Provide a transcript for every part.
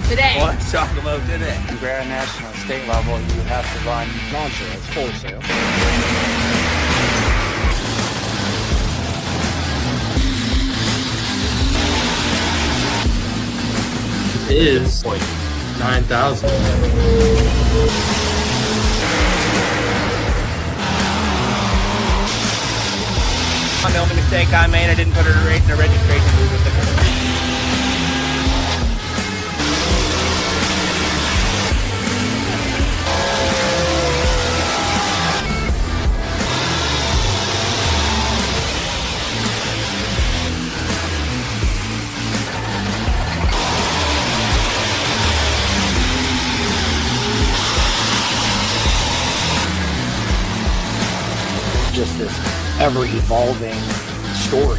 today. Let's talk about today. If you're at a national state level, you have to run non-sales, wholesale. Is like 9,000. The only mistake I made, I didn't put it right in the registration booth with the Just this ever-evolving story.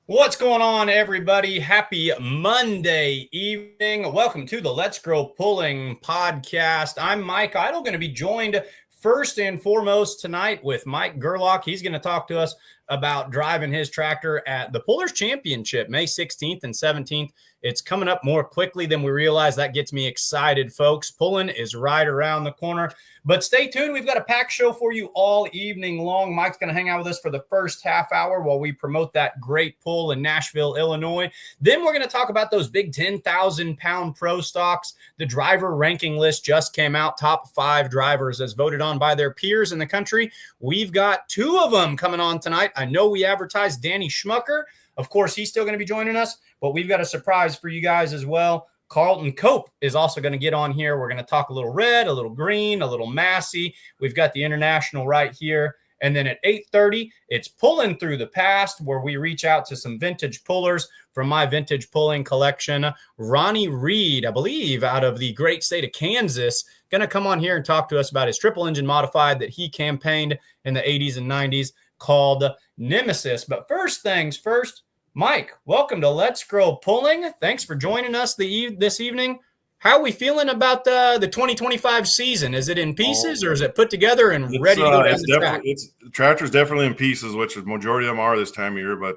What's going on, everybody? Happy Monday evening. Welcome to the Let's Grow Pulling podcast. I'm Mike Idle, going to be joined first and foremost tonight with MikeGerlach. He's going to talk to us about driving his tractor at the Pullers Championship, May 16th and 17th. It's coming up more quickly than we realize. That gets me excited, folks. Pulling is right around the corner. But stay tuned. We've got a packed show for you all evening long. Mike's going to hang out with us for the first half hour while we promote that great pull in Nashville, Illinois. Then we're going to talk about those big 10,000-pound pro stocks. The driver ranking list just came out. Top 5 drivers as voted on by their peers in the country. We've got 2 of them coming on tonight. I know we advertised Danny Schmucker. Of course, he's still going to be joining us, but we've got a surprise for you guys as well. Carlton Cope is also going to get on here. We're going to talk a little red, a little green, a little Massey. We've got the International right here. And then at 8:30, it's Pulling Through the Past, where we reach out to some vintage pullers from my vintage pulling collection. Ronnie Reed, I believe, out of the great state of Kansas, going to come on here and talk to us about his triple engine modified that he campaigned in the 80s and 90s called Nemesis. But first things first, Mike, welcome to Let's Grow Pulling. Thanks for joining us this evening. How are we feeling about the 2025 season? Is it in pieces or is it put together and ready to go down the track? The tractor's definitely in pieces, which the majority of them are this time of year, but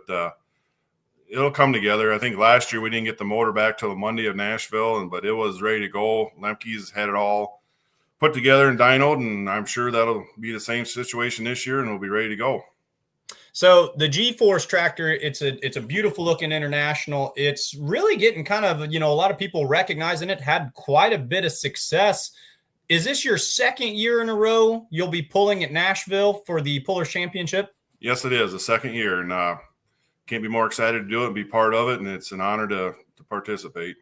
it'll come together. I think last year we didn't get the motor back till the Monday of Nashville, but it was ready to go. Lemke's had it all put together and dynoed, and I'm sure that'll be the same situation this year, and we'll be ready to go. So the G-Force tractor, it's a beautiful looking International. It's really getting kind of, a lot of people recognizing it, had quite a bit of success. Is this your second year in a row you'll be pulling at Nashville for the Pullers Championship? Yes, it is the second year, and can't be more excited to do it and be part of it, and it's an honor to participate.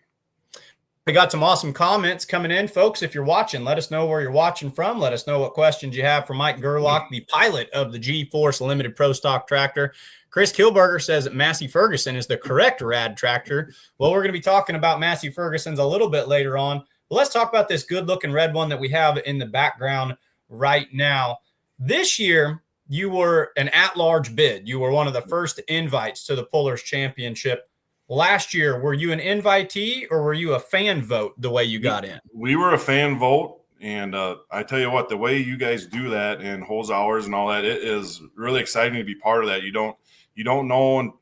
We got some awesome comments coming in. Folks, if you're watching, let us know where you're watching from. Let us know what questions you have for MikeGerlach, the pilot of the G-Force Limited Pro Stock Tractor. Chris Kilberger says that Massey Ferguson is the correct rad tractor. Well, we're going to be talking about Massey Ferguson's a little bit later on. But let's talk about this good-looking red one that we have in the background right now. This year, you were an at-large bid. You were one of the first invites to the Pullers Championship. Last year, were you an invitee or were you a fan vote the way you got in? We were a fan vote, and I tell you what, the way you guys do that and holds hours and all that, it is really exciting to be part of that. You don't know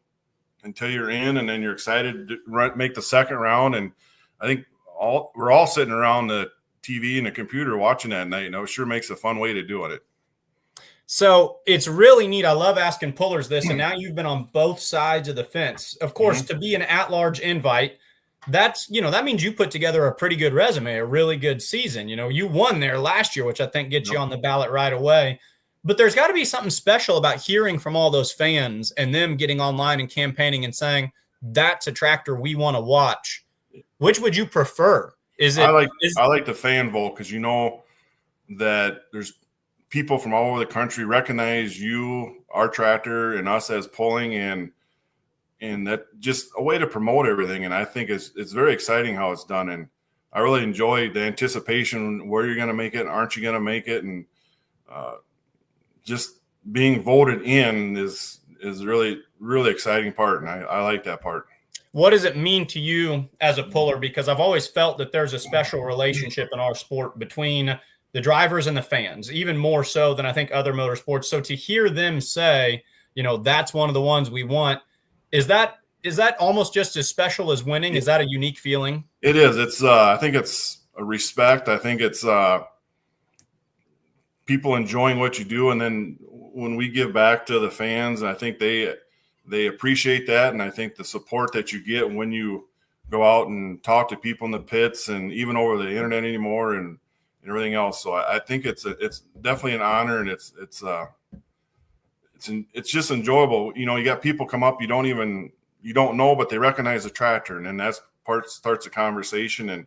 until you're in, and then you're excited to make the second round. And I think we're all sitting around the TV and the computer watching that night. It sure makes a fun way to do it. So it's really neat. I love asking pullers this, and now you've been on both sides of the fence. Of course, to be an at-large invite, that means you put together a pretty good resume, a really good season. You won there last year, which I think gets you on the ballot right away. But there's got to be something special about hearing from all those fans and them getting online and campaigning and saying, that's a tractor we want to watch. Which would you prefer? I like the fan vote because that there's people from all over the country recognize you, our tractor, and us as pulling, and that just a way to promote everything. And I think it's very exciting how it's done. And I really enjoy the anticipation, where you're going to make it, aren't you going to make it, and just being voted in is really, really exciting part. And I like that part. What does it mean to you as a puller? Because I've always felt that there's a special relationship in our sport between the drivers and the fans, even more so than I think other motorsports. So to hear them say, that's one of the ones we want, is that almost just as special as winning? Is that a unique feeling? It is. It's I think it's a respect. I think it's people enjoying what you do, and then when we give back to the fans, I think they appreciate that, and I think the support that you get when you go out and talk to people in the pits and even over the internet anymore and everything else. So I think it's definitely an honor, and it's just enjoyable. You got people come up you don't know, but they recognize the tractor, and then that starts a conversation,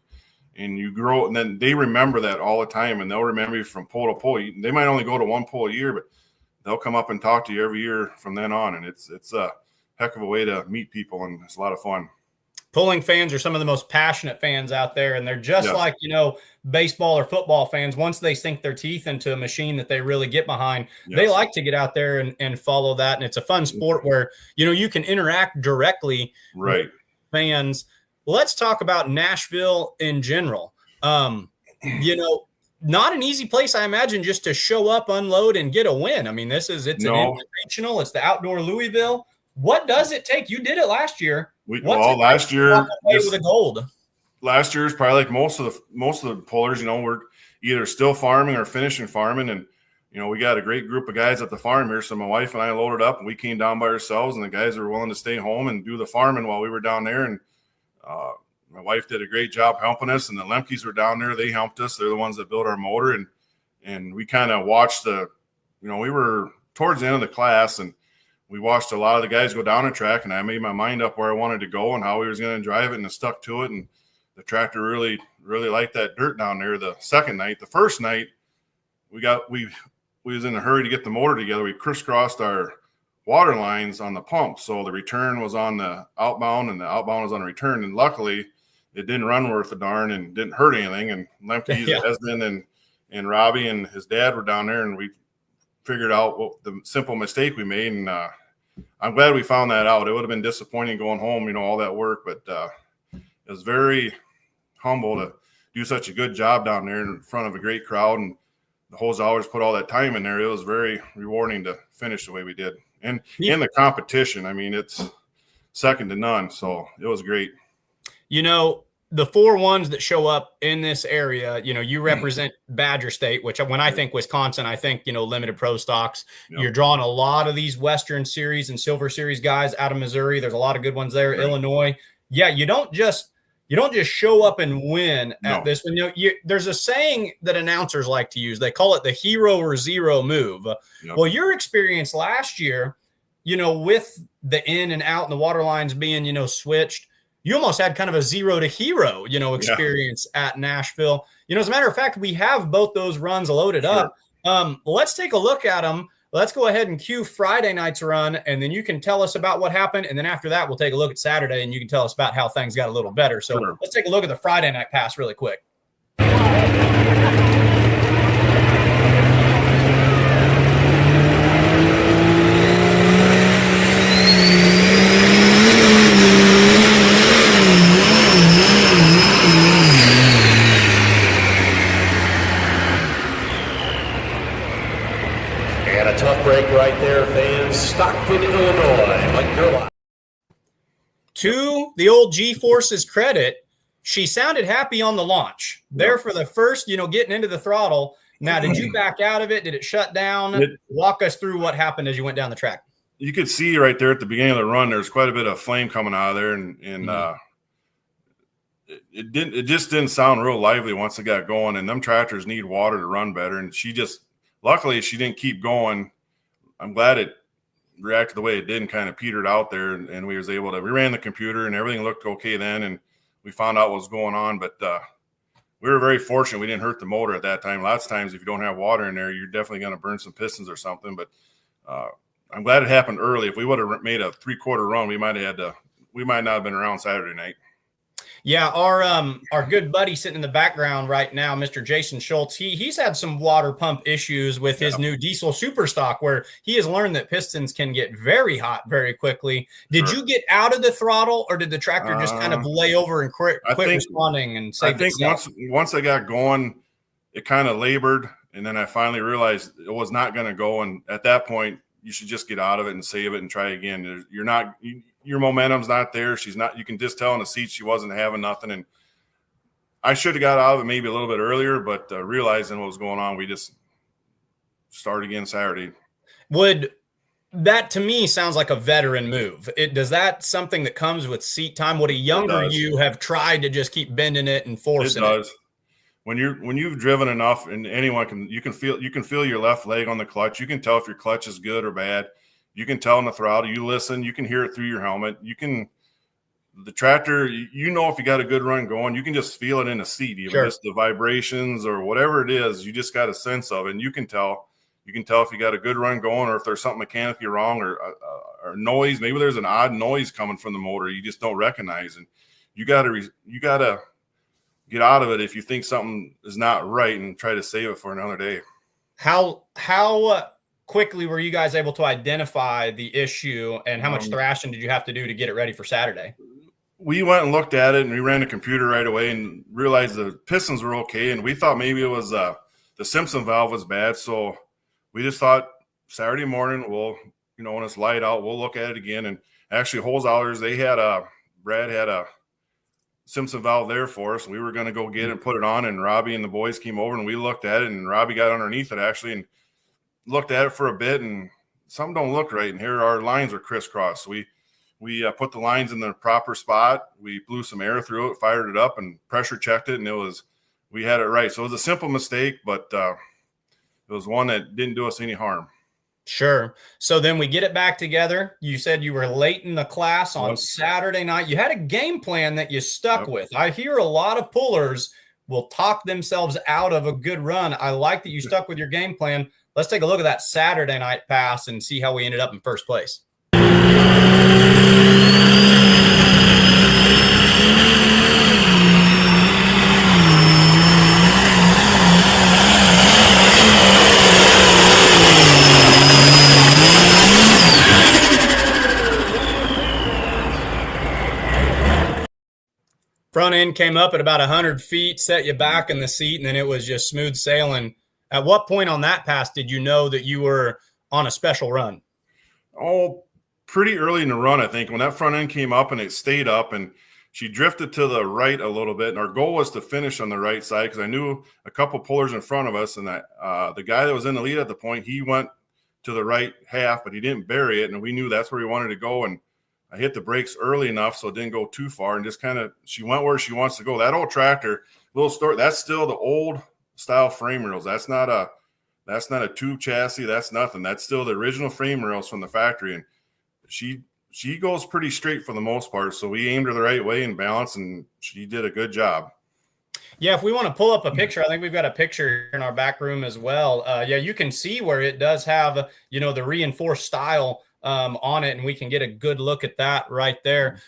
and you grow, and then they remember that all the time, and they'll remember you from pole to pole. They might only go to one pole a year, but they'll come up and talk to you every year from then on, and it's a heck of a way to meet people, and it's a lot of fun. Pulling fans are some of the most passionate fans out there, and they're just like, baseball or football fans. Once they sink their teeth into a machine that they really get behind, they like to get out there and follow that. And it's a fun sport where, you can interact directly with fans. Let's talk about Nashville in general. Not an easy place, I imagine, just to show up, unload, and get a win. I mean, it's an invitational. It's the outdoor Louisville. What does it take? You did it last year. Last year with a gold. Last year is probably like most of the pullers. We're either still farming or finishing farming, and we got a great group of guys at the farm here. So my wife and I loaded up, and we came down by ourselves, and the guys were willing to stay home and do the farming while we were down there. And my wife did a great job helping us, and the Lemkes were down there. They helped us. They're the ones that built our motor, and we kind of watched we were towards the end of the class, and we watched a lot of the guys go down the track, and I made my mind up where I wanted to go and how we was going to drive it, and I stuck to it. And the tractor really, really liked that dirt down there. The second night, the first night, we was in a hurry to get the motor together. We crisscrossed our water lines on the pump, so the return was on the outbound, and the outbound was on the return. And luckily, it didn't run worth a darn and didn't hurt anything. And Lemke, Esmond, and Robbie and his dad were down there, and we figured out what the simple mistake we made. And I'm glad we found that out. It would have been disappointing going home, all that work, but it was very humble to do such a good job down there in front of a great crowd, and the whole hours put all that time in there. It was very rewarding to finish the way we did. And in the competition, I mean, it's second to none. So it was great. The 4 ones that show up in this area, you represent Badger State, which when I think Wisconsin, I think, limited pro stocks. Yep. You're drawing a lot of these Western Series and Silver Series guys out of Missouri. There's a lot of good ones there. Right. Illinois. Yeah, you don't just show up and win at this one. There's a saying that announcers like to use. They call it the hero or zero move. Yep. Well, your experience last year, with the in and out and the water lines being, switched, you almost had kind of a zero to hero, experience at Nashville. As a matter of fact, we have both those runs loaded up. Let's take a look at them. Let's go ahead and cue Friday night's run, and then you can tell us about what happened. And then after that, we'll take a look at Saturday, and you can tell us about how things got a little better. So Let's take a look at the Friday night pass really quick. Tough break right there, fans. Stockton, Illinois. MikeGerlach. To the old G-Force's credit, she sounded happy on the launch. There for the first, getting into the throttle. Now, did you back out of it? Did it shut down? Walk us through what happened as you went down the track. You could see right there at the beginning of the run, there's quite a bit of flame coming out of there, and it just didn't sound real lively once it got going. And them tractors need water to run better, and luckily, she didn't keep going. I'm glad it reacted the way it did and kind of petered out there, and we ran the computer, and everything looked okay then, and we found out what was going on. But we were very fortunate we didn't hurt the motor at that time. Lots of times, if you don't have water in there, you're definitely going to burn some pistons or something. But I'm glad it happened early. If we would have made a 3/4 run, we might not have been around Saturday night. Yeah, our good buddy sitting in the background right now, Mr. Jason Schultz, he's had some water pump issues with his new diesel super stock, where he has learned that pistons can get very hot very quickly. Did you get out of the throttle, or did the tractor just kind of lay over and quit responding and save itself? Once I got going, it kind of labored. And then I finally realized it was not going to go. And at that point, you should just get out of it and save it and try again. Your momentum's not there. She's not, you can just tell in the seat she wasn't having nothing. And I should have got out of it maybe a little bit earlier, but realizing what was going on, we just started again Saturday. That to me sounds like a veteran move. Does that something that comes with seat time? Would a younger you have tried to just keep bending it and forcing it? It does. When you've driven enough, and you can feel your left leg on the clutch. You can tell if your clutch is good or bad. You can tell in the throttle. You listen. You can hear it through your helmet. The tractor. If you got a good run going, you can just feel it in the seat, even just the vibrations or whatever it is. You just got a sense of it, and you can tell. You can tell if you got a good run going, or if there's something mechanically wrong, or noise. Maybe there's an odd noise coming from the motor you just don't recognize, and you gotta get out of it if you think something is not right, and try to save it for another day. How quickly were you guys able to identify the issue, and how much thrashing did you have to do to get it ready for Saturday? We went and looked at it, and we ran the computer right away and realized the pistons were okay, and we thought maybe it was the Simpson valve was bad, so we just thought Saturday morning, when it's light out, we'll look at it again. And actually, Holzhauer's, Brad had a Simpson valve there for us. We were going to go get it and put it on, and Robbie and the boys came over, and we looked at it, and Robbie got underneath it actually and looked at it for a bit, and something don't look right. And here our lines are crisscrossed. So we put the lines in the proper spot. We blew some air through it, fired it up, and pressure checked it, and we had it right. So it was a simple mistake, but it was one that didn't do us any harm. Sure. So then we get it back together. You said you were late in the class on Saturday night. You had a game plan that you stuck with. I hear a lot of pullers will talk themselves out of a good run. I like that you stuck with your game plan. Let's take a look at that Saturday night pass and see how we ended up in first place. Front end came up at about 100 feet, set you back in the seat, and then it was just smooth sailing. At what point on that pass did you know that you were on a special run? Oh, pretty early in the run, I think, when that front end came up and it stayed up, and she drifted to the right a little bit. And our goal was to finish on the right side because I knew a couple pullers in front of us, and that the guy that was in the lead at the point, he went to the right half, but he didn't bury it, and we knew that's where he wanted to go. And I hit the brakes early enough so it didn't go too far, and just she went where she wants to go. That old tractor, little story, that's still the old style frame rails. That's not a tube chassis. That's nothing. That's still the original frame rails from the factory. And she goes pretty straight for the most part. So we aimed her the right way and balanced, and she did a good job. Yeah, if we want to pull up a picture, I think we've got a picture in our back room as well. Yeah, you can see where it does have, the reinforced style on it, and we can get a good look at that right there.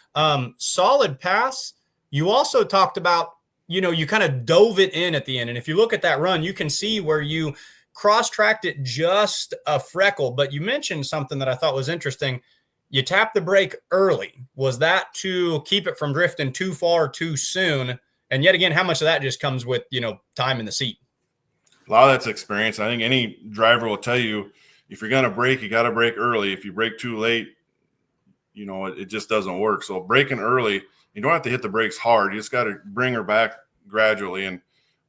Solid pass. You also talked about, you kind of dove it in at the end. And if you look at that run, you can see where you cross-tracked it just a freckle. But you mentioned something that I thought was interesting. You tapped the brake early. Was that to keep it from drifting too far too soon? And yet again, how much of that just comes with, time in the seat? A lot of that's experience. I think any driver will tell you, if you're going to brake, you got to brake early. If you brake too late, it just doesn't work. So braking early, you don't have to hit the brakes hard. You just got to bring her back gradually. And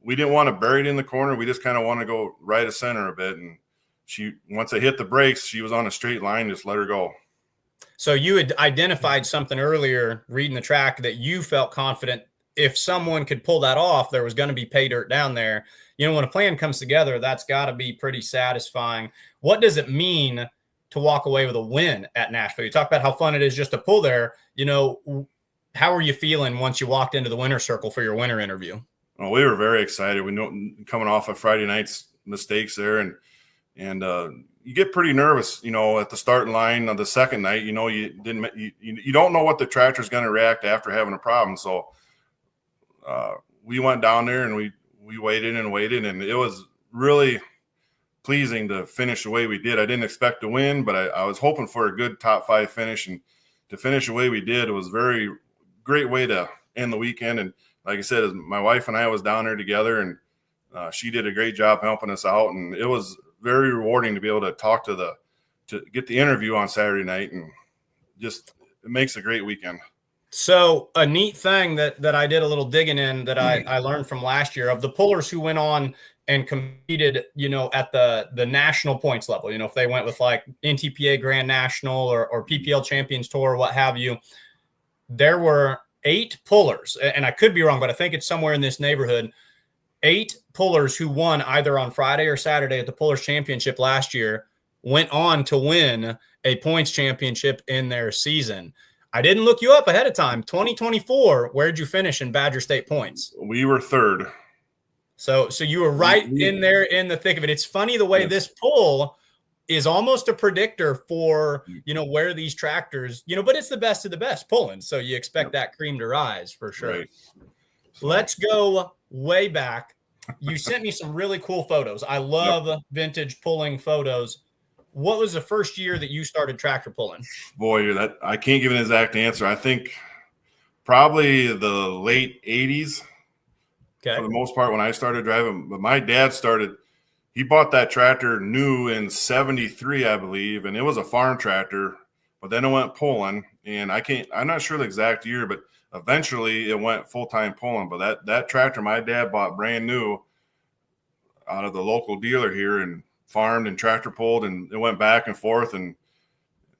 we didn't want to bury it in the corner. We just kind of want to go right of center a bit. And once I hit the brakes, she was on a straight line, just let her go. So you had identified something earlier, reading the track, that you felt confident if someone could pull that off, there was going to be pay dirt down there. When a plan comes together, that's got to be pretty satisfying. What does it mean to walk away with a win at Nashville? You talk about how fun it is just to pull there. How are you feeling once you walked into the winner's circle for your winter interview? Well, we were very excited. We know coming off of Friday night's mistakes there, and you get pretty nervous, at the starting line on the second night. You don't know what the tractor's going to react after having a problem. So we went down there and we waited, and it was really pleasing to finish the way we did. I didn't expect to win, but I was hoping for a good top 5 finish, and to finish the way we did, it was a very great way to end the weekend. And like I said, my wife and I was down there together, and she did a great job helping us out, and it was very rewarding to be able to talk to get the interview on Saturday night, and just it makes a great weekend. So a neat thing that I did a little digging in that I learned from last year of the pullers who went on and competed, at the national points level, if they went with like NTPA Grand National or PPL Champions Tour, what have you, there were 8 pullers, and I could be wrong, but I think it's somewhere in this neighborhood, 8 pullers who won either on Friday or Saturday at the Pullers Championship last year went on to win a points championship in their season. I didn't look you up ahead of time. 2024, where'd you finish in Badger State points? We were 3rd. So you were right in there in the thick of it. It's funny the way this pull is almost a predictor for, where these tractors, but it's the best of the best pulling. So you expect that cream to rise for sure. Right. Let's go way back. You sent me some really cool photos. I love vintage pulling photos. What was the first year that you started tractor pulling? Boy, that I can't give an exact answer. I think probably the late 80s. Okay. For the most part, when I started driving, but my dad he bought that tractor new in 73, I believe, and it was a farm tractor, but then it went pulling, and I'm not sure the exact year, but eventually it went full-time pulling. But that tractor my dad bought brand new out of the local dealer here, and farmed and tractor pulled, and it went back and forth, and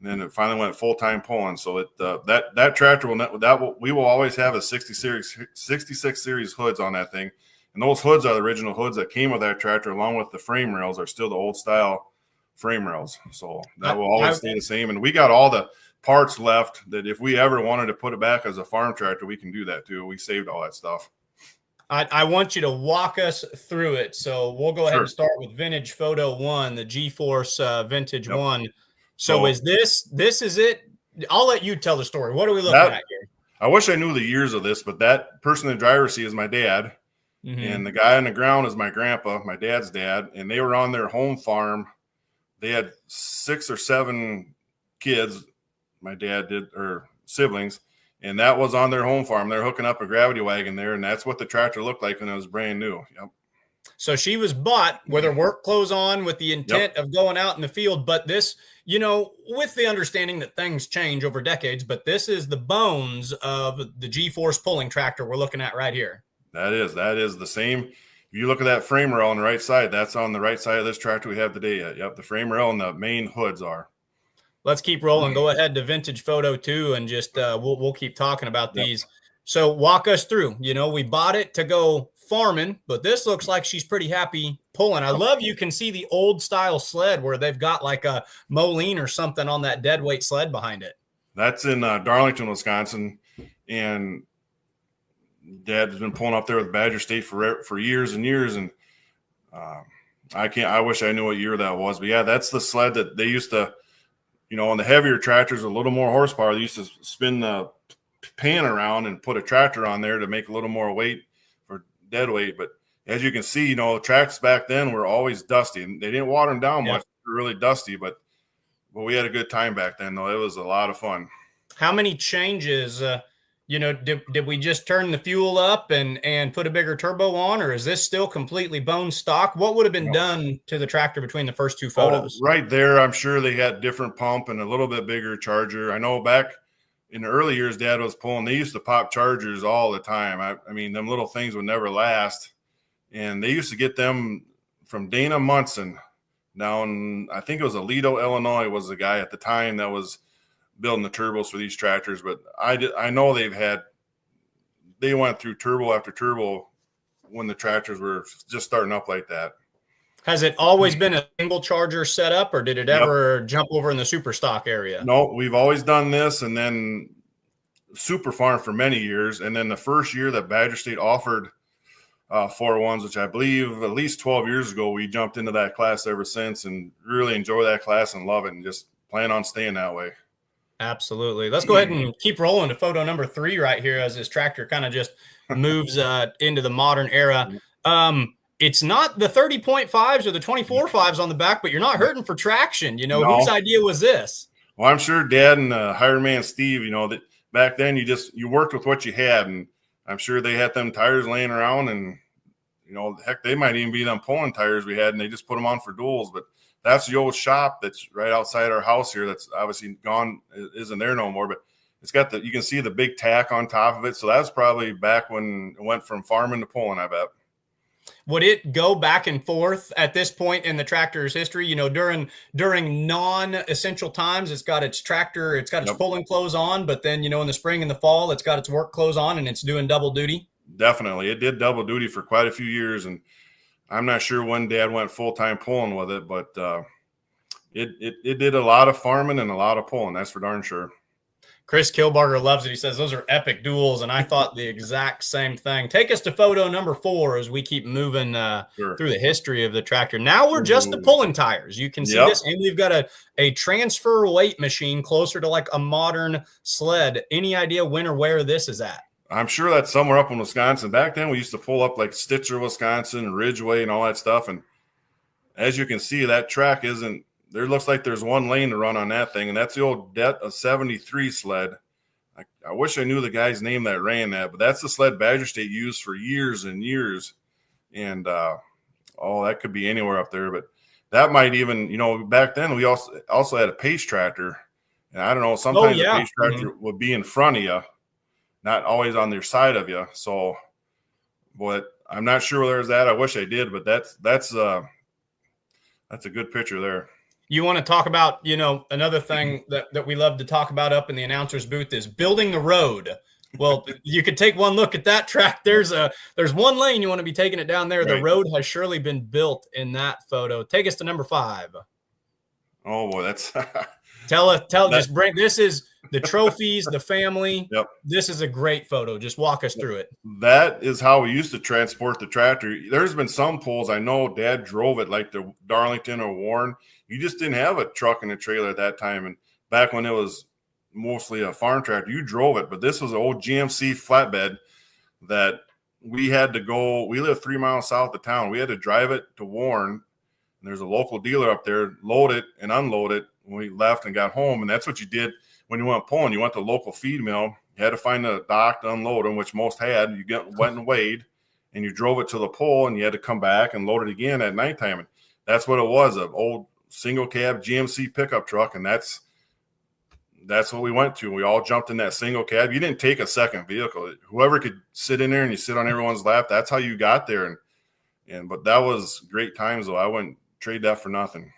then it finally went full-time pulling. So that tractor we will always have a 66 series hoods on that thing, and those hoods are the original hoods that came with that tractor, along with the frame rails are still the old style frame rails. So that will always stay the same, and we got all the parts left that if we ever wanted to put it back as a farm tractor, we can do that too. We saved all that stuff. I want you to walk us through it. So we'll go ahead and start with vintage photo 1, the G-Force vintage 1. So is this is it? I'll let you tell the story. What are we looking at here? I wish I knew the years of this, but that person in the driver's seat is my dad. Mm-hmm. And the guy on the ground is my grandpa, my dad's dad. And they were on their home farm. They had 6 or 7 kids, my dad did, or siblings. And that was on their home farm. They're hooking up a gravity wagon there, and that's what the tractor looked like when it was brand new. Yep. So she was bought with her work clothes on with the intent of going out in the field. But this, with the understanding that things change over decades, but this is the bones of the G-Force pulling tractor we're looking at right here. That is the same. If you look at that frame rail on the right side, that's on the right side of this tractor we have today. Yep, the frame rail and the main hoods are. Let's keep rolling. Go ahead to vintage photo 2, and just we'll keep talking about these. So walk us through. We bought it to go farming, but this looks like she's pretty happy pulling. I love you can see the old style sled where they've got like a Moline or something on that dead weight sled behind it. That's in Darlington, Wisconsin, and Dad has been pulling up there with Badger State for years and years, and I wish I knew what year that was, but yeah, that's the sled that they used to. On the heavier tractors, a little more horsepower, they used to spin the pan around and put a tractor on there to make a little more weight for dead weight. But as you can see, tracks back then were always dusty, and they didn't water them down much. They were really dusty, but we had a good time back then, though. It was a lot of fun. How many changes, did we just turn the fuel up and put a bigger turbo on, or is this still completely bone stock? What would have been done to the tractor between the first 2 photos? Right there, I'm sure they had different pump and a little bit bigger charger. I know back in the early years, Dad was pulling. They used to pop chargers all the time. I mean, them little things would never last. And they used to get them from Dana Munson down, I think it was Aledo, Illinois, was the guy at the time that was building the turbos for these tractors. But I know they went through turbo after turbo when the tractors were just starting up like that. Has it always been a single charger setup, or did it ever jump over in the super stock area? No, we've always done this, and then super farm for many years. And then the first year that Badger State offered 4-1s, which I believe at least 12 years ago, we jumped into that class ever since and really enjoy that class and love it and just plan on staying that way. Absolutely. Let's go ahead and keep rolling to photo number 3 right here as this tractor kind of just moves into the modern era. It's not the 30.5s or the 24.5s on the back, but you're not hurting for traction. Whose idea was this? Well, I'm sure Dad and hired man Steve, that back then you worked with what you had, and I'm sure they had them tires laying around, and heck, they might even be them pulling tires we had, and they just put them on for duels. But that's the old shop that's right outside our house here. That's obviously gone, isn't there no more. But it's got you can see the big tack on top of it. So that's probably back when it went from farming to pulling, I bet. Would it go back and forth at this point in the tractor's history? During non-essential times, it's got its tractor, it's got its pulling clothes on, but then, in the spring and the fall, it's got its work clothes on and it's doing double duty. Definitely. It did double duty for quite a few years. And I'm not sure when Dad went full-time pulling with it, but it did a lot of farming and a lot of pulling. That's for darn sure. Chris Kilbarger loves it. He says those are epic duels, and I thought the exact same thing. Take us to photo number 4 as we keep moving through the history of the tractor. Now we're just the pulling tires. You can see this, and we've got a transfer weight machine closer to like a modern sled. Any idea when or where this is at? I'm sure that's somewhere up in Wisconsin. Back then, we used to pull up like Stitcher, Wisconsin, Ridgeway, and all that stuff. And as you can see, that track isn't. There looks like there's one lane to run on that thing, and that's the old Det 73 sled. I wish I knew the guy's name that ran that, but that's the sled Badger State used for years and years. And, that could be anywhere up there. But that might even, back then we also had a pace tractor. And I don't know, sometimes the pace tractor would be in front of you, not always on their side of you. So, but I'm not sure where there's that. I wish I did, but that's a good picture there. You want to talk about, another thing that we love to talk about up in the announcer's booth is building the road. Well, you could take one look at that track. There's one lane you want to be taking it down there. Right. The road has surely been built in that photo. Take us to number 5. Oh boy, that's this is the trophies, the family. Yep. This is a great photo. Just walk us through it. That is how we used to transport the tractor. There's been some pulls I know Dad drove it, like the Darlington or Warren. You just didn't have a truck and a trailer at that time. And back when it was mostly a farm tractor, you drove it. But this was an old GMC flatbed that we had to go. We live 3 miles south of town. We had to drive it to Warren. And there's a local dealer up there, load it and unload it when we left and got home. And that's what you did when you went pulling. You went to the local feed mill. You had to find a dock to unload them, which most had. You went and weighed, and you drove it to the pole, and you had to come back and load it again at nighttime. And that's what it was, an old single cab GMC pickup truck, and that's what we went to. We all jumped in that single cab. You didn't take a second vehicle. Whoever could sit in there and you sit on everyone's lap, that's how you got there. But that was great times, though. I wouldn't trade that for nothing.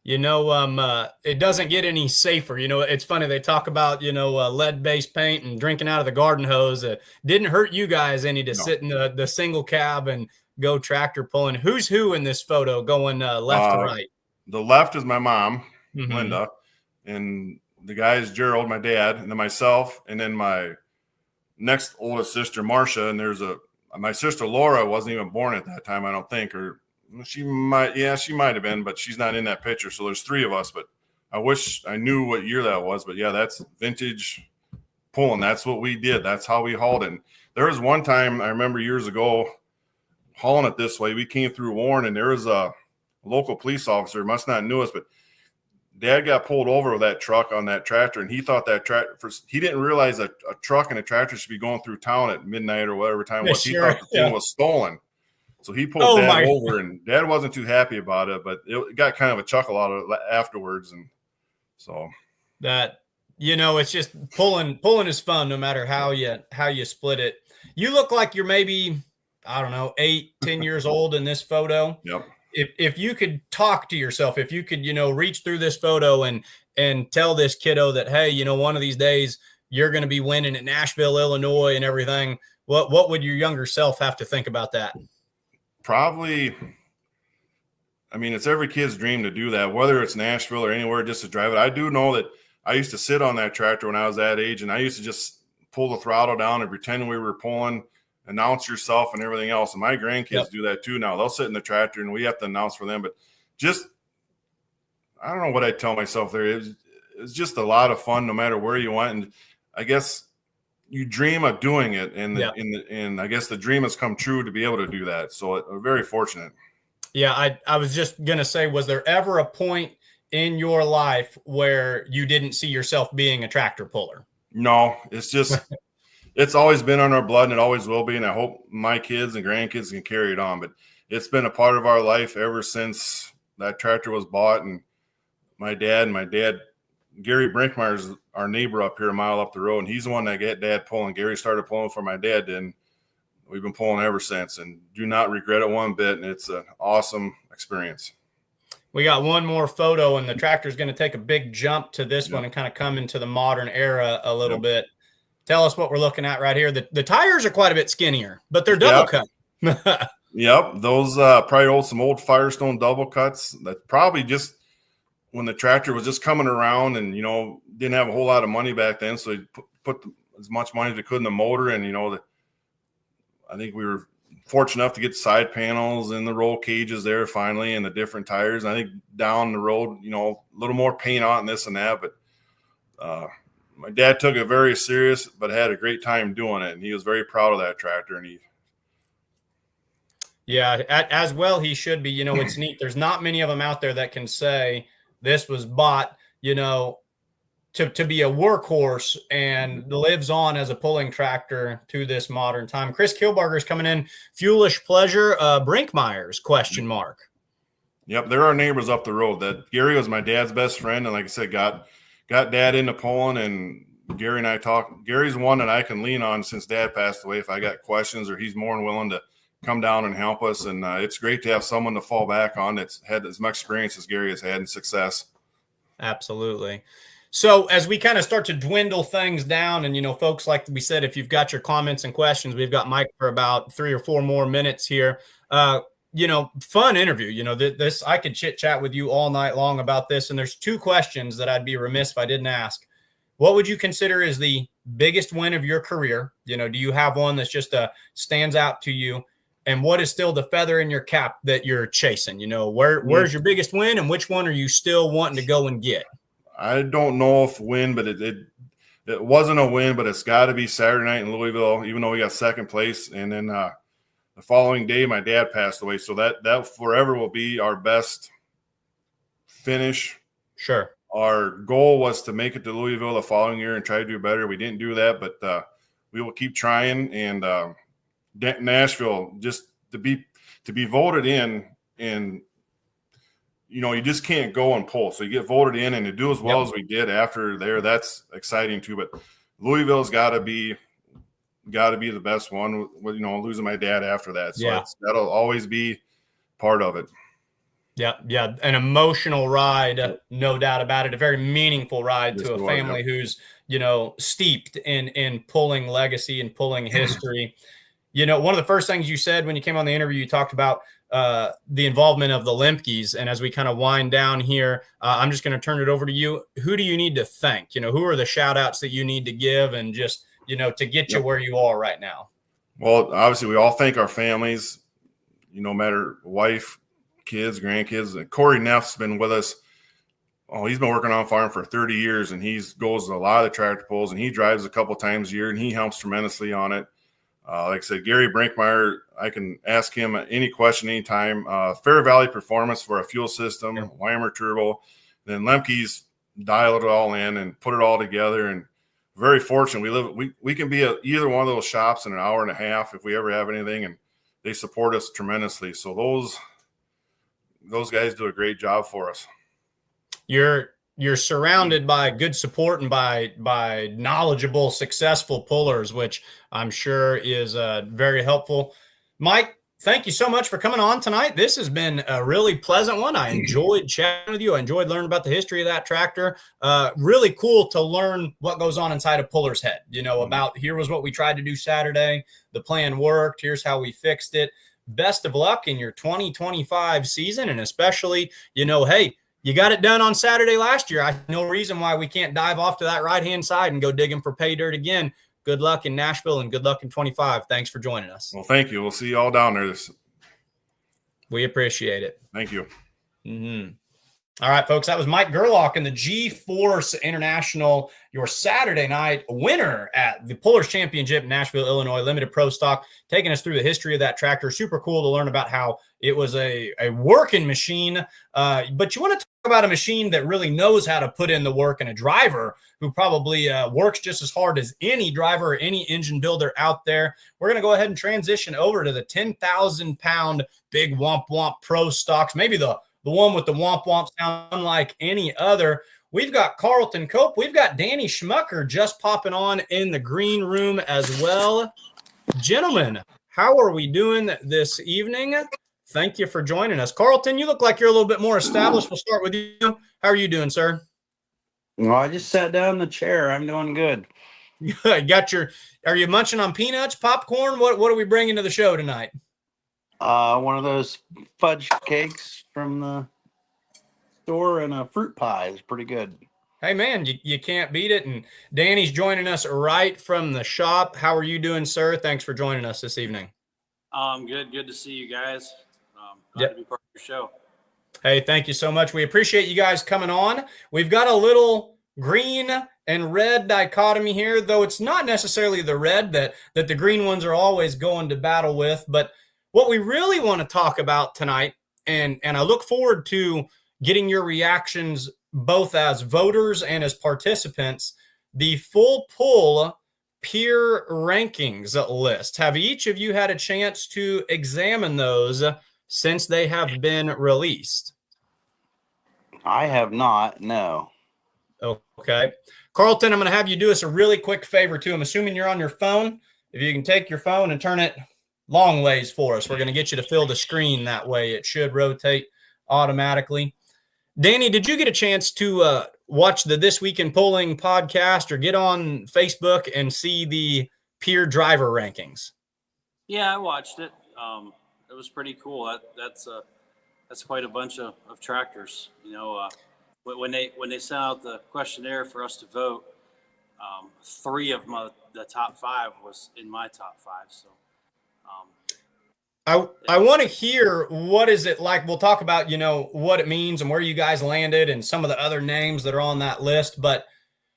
It doesn't get any safer. It's funny. They talk about, lead-based paint and drinking out of the garden hose. It didn't hurt you guys any to sit in the single cab and go tractor pulling. Who's who in this photo going left to right? The left is my mom, Linda, and the guy is Gerald, my dad, and then myself, and then my next oldest sister, Marcia, and my sister Laura wasn't even born at that time, I don't think, or she might have been, but she's not in that picture. So there's 3 of us, but I wish I knew what year that was. But yeah, that's vintage pulling. That's what we did. That's how we hauled it. And there was one time I remember years ago hauling it this way. We came through Warren, and there was a local police officer, must not knew us, but Dad got pulled over with that truck on that tractor, and he thought that he didn't realize that a truck and a tractor should be going through town at midnight or whatever time it was. He thought the thing was stolen. So he pulled Dad over, and Dad wasn't too happy about it, but it got kind of a chuckle out of it afterwards. And so that, it's just pulling is fun no matter how you split it. You look like you're maybe, I don't know, 8-10 years old in this photo. Yep. If you could talk to yourself, if you could, reach through this photo and tell this kiddo that, hey, one of these days you're going to be winning at Nashville, Illinois and everything, what would your younger self have to think about that? Probably, it's every kid's dream to do that, whether it's Nashville or anywhere, just to drive it. I do know that I used to sit on that tractor when I was that age, and I used to just pull the throttle down and pretend we were pulling, announce yourself and everything else. And my grandkids do that too now. They'll sit in the tractor and we have to announce for them. But just, I don't know what I tell myself there. It's just a lot of fun no matter where you went. And I guess you dream of doing it. And I guess the dream has come true to be able to do that. So I'm very fortunate. Yeah, I was just going to say, was there ever a point in your life where you didn't see yourself being a tractor puller? No, it's just it's always been on our blood, and it always will be. And I hope my kids and grandkids can carry it on. But it's been a part of our life ever since that tractor was bought. And my dad, Gary Brinkmeyer, is our neighbor up here a mile up the road, and he's the one that got Dad pulling. Gary started pulling for my dad, and we've been pulling ever since, and do not regret it one bit. And it's an awesome experience. We got one more photo, and the tractor is going to take a big jump to this one and kind of come into the modern era a little bit. Tell us what we're looking at right here. The tires are quite a bit skinnier, but they're double cut. Yep. Those probably some old Firestone double cuts. That's probably just when the tractor was just coming around, and, didn't have a whole lot of money back then. So they put as much money as they could in the motor. And, I think we were fortunate enough to get side panels and the roll cages there finally, and the different tires. And I think down the road, a little more paint on this and that, but my dad took it very serious, but had a great time doing it. And he was very proud of that tractor. And as well he should be. It's neat. There's not many of them out there that can say this was bought, to be a workhorse and lives on as a pulling tractor to this modern time. Chris Kilbarger's coming in. Fuelish pleasure. Brinkmeyer's ? Yep, they're our neighbors up the road. That Gary was my dad's best friend, and like I said, got Dad into pulling. And Gary and I talk. Gary's one that I can lean on since Dad passed away if I got questions, or he's more than willing to come down and help us. And it's great to have someone to fall back on that's had as much experience as Gary has had in success. Absolutely. So as we kind of start to dwindle things down, and, folks, like we said, if you've got your comments and questions, we've got Mike for about 3 or 4 more minutes here. Fun interview. This I could chit chat with you all night long about this. And there's 2 questions that I'd be remiss if I didn't ask. What would you consider is the biggest win of your career? Do you have one that's just stands out to you? And what is still the feather in your cap that you're chasing? Where's your biggest win, and which one are you still wanting to go and get? I don't know if win, but it wasn't a win, but it's got to be Saturday night in Louisville, even though we got second place. And then the following day, my dad passed away. So that forever will be our best finish. Sure. Our goal was to make it to Louisville the following year and try to do better. We didn't do that, but we will keep trying. And Nashville, just to be voted in, and you just can't go and pull. So you get voted in, and to do as well as we did after there, that's exciting too. But Louisville's got to be the best one. With losing my dad after that, so that'll always be part of it. Yeah, an emotional ride, no doubt about it. A very meaningful ride to a family who's steeped in pulling legacy and pulling history. One of the first things you said when you came on the interview, you talked about the involvement of the Lemkes. And as we kind of wind down here, I'm just going to turn it over to you. Who do you need to thank? Who are the shout outs that you need to give, and just, to get you where you are right now? Well, obviously we all thank our families, no matter wife, kids, grandkids. And Corey Neff's been with us. Oh, he's been working on farm for 30 years, and he goes to a lot of the tractor pulls, and he drives a couple times a year, and he helps tremendously on it. Like I said, Gary Brinkmeyer, I can ask him any question anytime. Fair Valley Performance for a fuel system, Weimer Turbo. Then Lemke's dialed it all in and put it all together. And very fortunate. We can be at either one of those shops in an hour and a half if we ever have anything, and they support us tremendously. So those guys do a great job for us. You're surrounded by good support and by knowledgeable, successful pullers, which I'm sure is very helpful. Mike, thank you so much for coming on tonight. This has been a really pleasant one. I enjoyed chatting with you. I enjoyed learning about the history of that tractor. Really cool to learn what goes on inside a puller's head, about here was what we tried to do Saturday. The plan worked. Here's how we fixed it. Best of luck in your 2025 season. And especially, hey, you got it done on Saturday last year. I have no reason why we can't dive off to that right-hand side and go digging for pay dirt again. Good luck in Nashville and good luck in 25. Thanks for joining us. Well, thank you. We'll see you all down there. We appreciate it. Thank you. Mm-hmm. All right, folks, that was MikeGerlach in the G-Force International, your Saturday night winner at the Pullers Championship in Nashville, Illinois, limited pro stock, taking us through the history of that tractor. Super cool to learn about how it was a working machine. But you want to talk about a machine that really knows how to put in the work, and a driver who probably works just as hard as any driver or any engine builder out there. We're going to go ahead and transition over to the 10,000-pound big womp womp pro stocks, maybe the one with the womp womp sound unlike any other. We've got Carlton Cope. We've got Danny Schmucker just popping on in the green room as well. Gentlemen, how are we doing this evening? Thank you for joining us. Carlton, you look like you're a little bit more established. We'll start with you. How are you doing, sir? Well, I just sat down in the chair. I'm doing good. Are you munching on peanuts, popcorn? What are we bringing to the show tonight? One of those fudge cakes from the store and a fruit pie is pretty good. Hey, man, you can't beat it. And Danny's joining us right from the shop. How are you doing, sir? Thanks for joining us this evening. Good. Good to see you guys. Glad to be part of your show. Hey, thank you so much. We appreciate you guys coming on. We've got a little green and red dichotomy here, though it's not necessarily the red that the green ones are always going to battle with. But what we really want to talk about tonight, and I look forward to getting your reactions both as voters and as participants, the full pull peer rankings list. Have each of you had a chance to examine those since they have been released? I have not, no. Okay. Carlton, I'm going to have you do us a really quick favor, too. I'm assuming you're on your phone. If you can take your phone and turn it long ways for us, we're going to get you to fill the screen that way. It should rotate automatically. Danny, did you get a chance to watch the This Week in Pulling podcast or get on Facebook and see the peer driver rankings? Yeah, I watched it. It was pretty cool. That's quite a bunch of tractors. You know, when they sent out the questionnaire for us to vote, 3 of the top 5 was in my top 5. So. I want to hear, what is it like? We'll talk about, what it means and where you guys landed and some of the other names that are on that list. But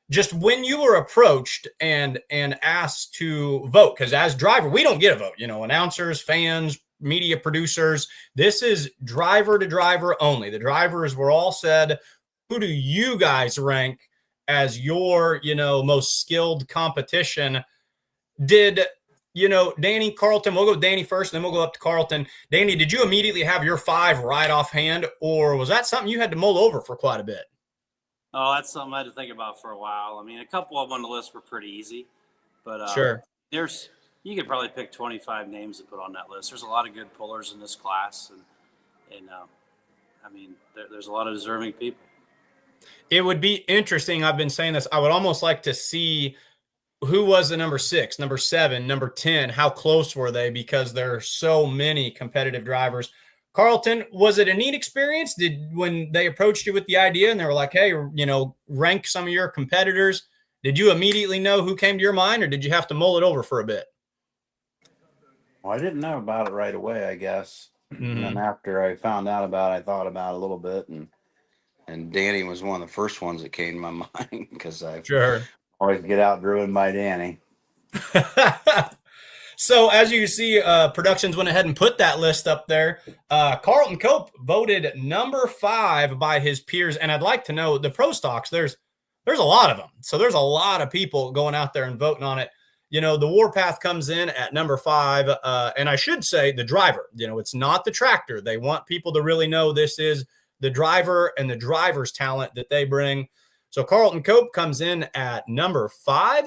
just when you were approached and asked to vote, because as driver, we don't get a vote, announcers, fans, media producers, this is driver to driver only. The drivers were all said, who do you guys rank as your, most skilled competition? Did Danny, Carlton, we'll go Danny first, then we'll go up to Carlton. Danny, did you immediately have your 5 right offhand, or was that something you had to mull over for quite a bit? Oh, that's something I had to think about for a while. I mean, a couple of them on the list were pretty easy, but sure. You could probably pick 25 names to put on that list. There's a lot of good pullers in this class, and I mean, there's a lot of deserving people. It would be interesting. I've been saying this. I would almost like to see who was the number 6, number 7, number 10? How close were they? Because there are so many competitive drivers. Carlton, was it a neat experience? When they approached you with the idea and they were like, hey, rank some of your competitors, did you immediately know who came to your mind, or did you have to mull it over for a bit? Well, I didn't know about it right away, I guess. Mm-hmm. And then after I found out about it, I thought about it a little bit, and Danny was one of the first ones that came to my mind, because I always get outdriven by Danny. So as you see, Productions went ahead and put that list up there. Carlton Cope voted number 5 by his peers. And I'd like to know, the pro stocks, there's a lot of them. So there's a lot of people going out there and voting on it. The Warpath comes in at number 5. And I should say the driver, it's not the tractor. They want people to really know this is the driver and the driver's talent that they bring. So Carlton Cope comes in at number 5.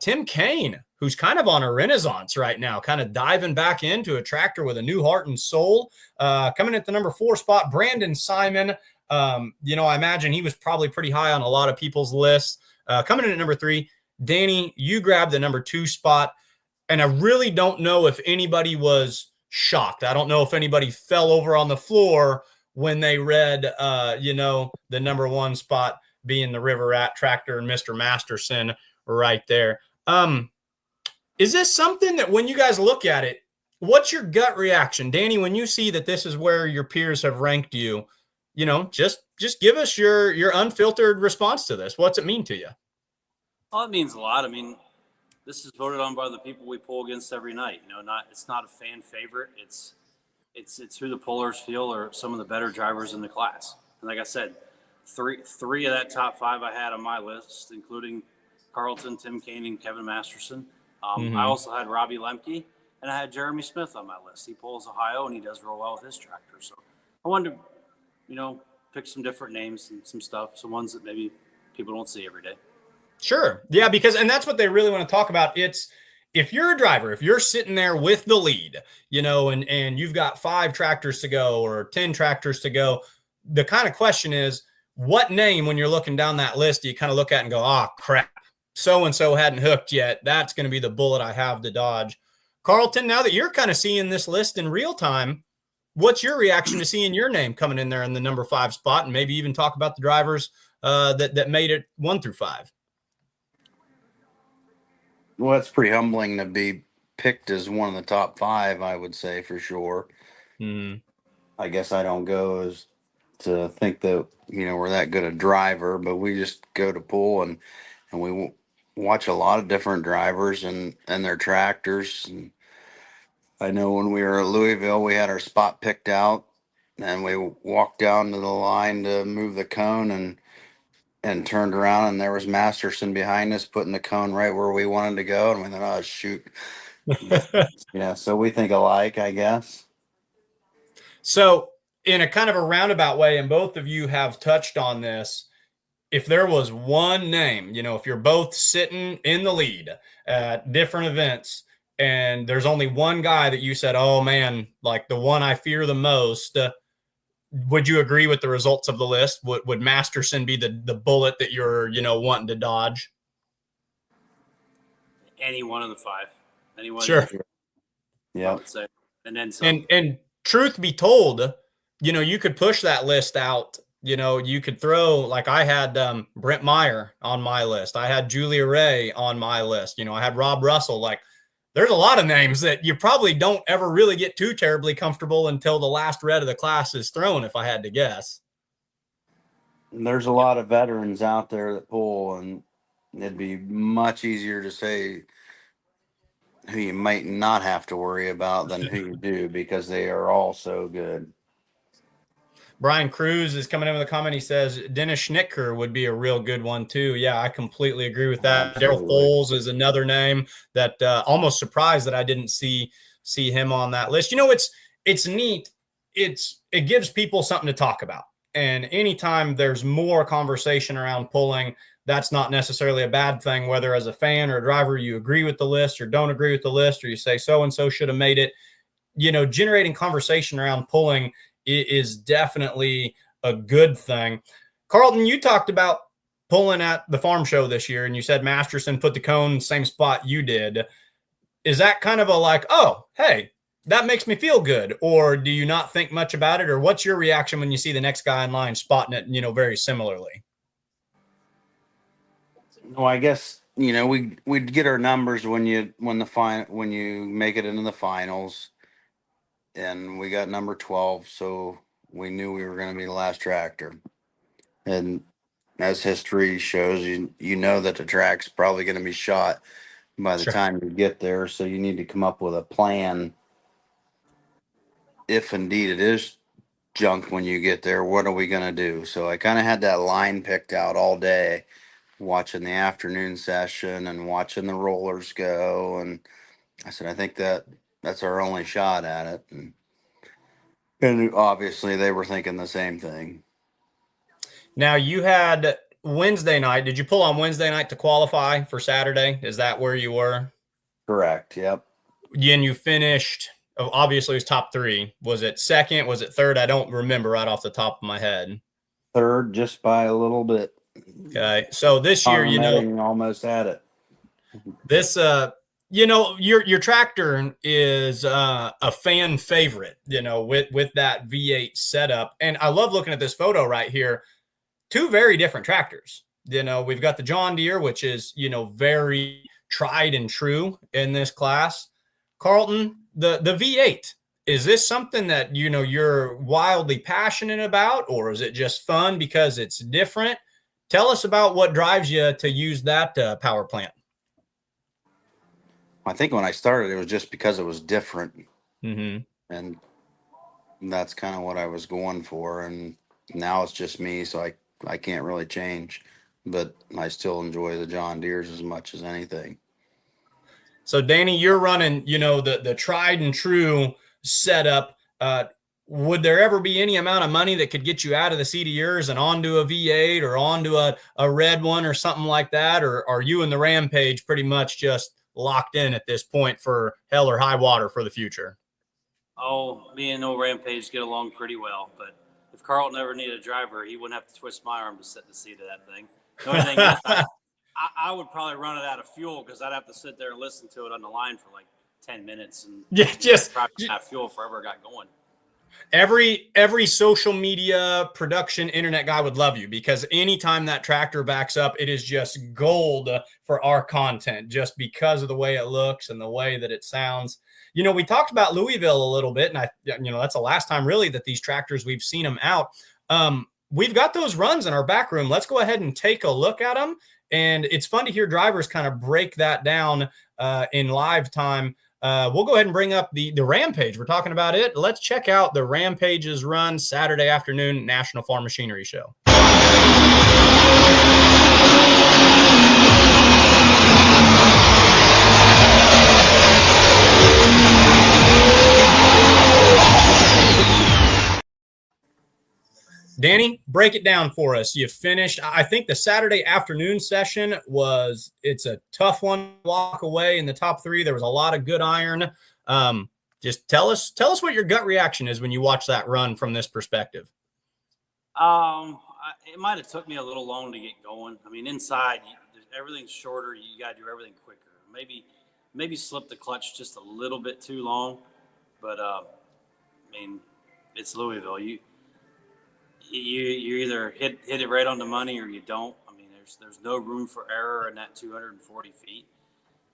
Tim Kane, who's kind of on a renaissance right now, kind of diving back into a tractor with a new heart and soul. Coming at the number 4 spot, Brandon Simon. I imagine he was probably pretty high on a lot of people's lists. Coming in at number 3, Danny, you grabbed the number 2 spot. And I really don't know if anybody was shocked. I don't know if anybody fell over on the floor when they read, the number 1 spot being the River Rat tractor and Mr. Masterson right there. Is this something that when you guys look at it, what's your gut reaction? Danny, when you see that this is where your peers have ranked you, just give us your unfiltered response to this. What's it mean to you? Well, it means a lot. I mean, this is voted on by the people we pull against every night. It's not a fan favorite. It's who the pullers feel are some of the better drivers in the class. And like I said, three of that top 5 I had on my list, including Carlton, Tim Kaine, and Kevin Masterson. I also had Robbie Lemke, and I had Jeremy Smith on my list. He pulls Ohio, and he does real well with his tractor. So I wanted to, pick some different names and some stuff, some ones that maybe people don't see every day. Sure. Yeah, and that's what they really want to talk about. It's, if you're a driver, if you're sitting there with the lead, and you've got 5 tractors to go or 10 tractors to go, the kind of question is, what name, when you're looking down that list, do you kind of look at and go, oh, crap, so-and-so hadn't hooked yet. That's going to be the bullet I have to dodge. Carlton, now that you're kind of seeing this list in real time, what's your reaction to seeing your name coming in there in the number 5 spot, and maybe even talk about the drivers that made it 1 through 5? Well, it's pretty humbling to be picked as one of the top 5, I would say, for sure. I guess I don't go as to think that, we're that good a driver, but we just go to pull and we watch a lot of different drivers and their tractors. And I know when we were at Louisville, we had our spot picked out, and we walked down to the line to move the cone and turned around, and there was Masterson behind us putting the cone right where we wanted to go. And we thought, oh, shoot. So we think alike, I guess. So in a kind of a roundabout way, and both of you have touched on this, if there was one name, if you're both sitting in the lead at different events, and there's only one guy that you said, oh man, like the one I fear the most, would you agree with the results of the list? Would Masterson be the bullet that you're, wanting to dodge? Any one of the 5. Anyone. Sure. Yeah. I would say. And then some. And truth be told, you could push that list out. You could throw, like I had Brent Meyer on my list. I had Julia Ray on my list. I had Rob Russell. Like, there's a lot of names that you probably don't ever really get too terribly comfortable until the last red of the class is thrown, if I had to guess. There's a lot of veterans out there that pull, and it'd be much easier to say who you might not have to worry about than who you do, because they are all so good. Brian Cruz is coming in with a comment. He says Dennis Schnicker would be a real good one too. Yeah, I completely agree with that. Daryl Foles is another name that almost surprised that I didn't see him on that list. It's neat. It gives people something to talk about. And anytime there's more conversation around pulling, that's not necessarily a bad thing, whether as a fan or a driver, you agree with the list or don't agree with the list, or you say so-and-so should have made it. Generating conversation around pulling is definitely a good thing. Carlton, you talked about pulling at the farm show this year, and you said Masterson put the cone in the same spot you did. Is that kind of a like, oh, hey, that makes me feel good? Or do you not think much about it? Or what's your reaction when you see the next guy in line spotting it, very similarly? Well, I guess, we'd get our numbers when you make it into the finals. And we got number 12, so we knew we were going to be the last tractor. And as history shows, you know that the track's probably going to be shot by the time you get there, so you need to come up with a plan. If indeed it is junk when you get there, what are we going to do? So I kind of had that line picked out all day, watching the afternoon session and watching the rollers go. And I said, I think that's our only shot at it. And obviously they were thinking the same thing. Now you had Wednesday night. Did you pull on Wednesday night to qualify for Saturday? Is that where you were? Correct. Yep. And you finished, obviously it was top 3. Was it second? Was it third? I don't remember right off the top of my head. Third, just by a little bit. Okay. So this year, almost had it. This, your tractor is a fan favorite, with that V8 setup. And I love looking at this photo right here. 2 very different tractors. We've got the John Deere, which is, very tried and true in this class. Carlton, the V8, is this something that, you're wildly passionate about, or is it just fun because it's different? Tell us about what drives you to use that power plant. I think when I started, it was just because it was different. Mm-hmm. And that's kind of what I was going for. And now it's just me, so I can't really change, but I still enjoy the John Deeres as much as anything. So Danny, you're running, the tried and true setup. Would there ever be any amount of money that could get you out of the seat of yours and onto a V8 or onto a red one or something like that? Or are you and the Rampage pretty much just locked in at this point for hell or high water for the future? Oh, me and old Rampage get along pretty well, but if Carlton ever needed a driver, he wouldn't have to twist my arm to sit in the seat of that thing. The only thing is, I would probably run it out of fuel because I'd have to sit there and listen to it on the line for like 10 minutes and probably not fuel forever got going. Every social media production internet guy would love you, because anytime that tractor backs up, it is just gold for our content, just because of the way it looks and the way that it sounds. We talked about Louisville a little bit, and that's the last time really that these tractors, we've seen them out. We've got those runs in our back room. Let's go ahead and take a look at them. And it's fun to hear drivers kind of break that down in live time. We'll go ahead and bring up the Rampage. We're talking about it. Let's check out the Rampage's run Saturday afternoon, National Farm Machinery Show. Danny, break it down for us. You finished, I think the Saturday afternoon session it's a tough one to walk away in the top three. There was a lot of good iron. Just tell us what your gut reaction is when you watch that run from this perspective. It might have took me a little long to get going. I mean, inside, everything's shorter. You got to do everything quicker. Maybe slip the clutch just a little bit too long. But, it's Louisville. You either hit it right on the money or you don't. I mean, there's no room for error in that 240 feet,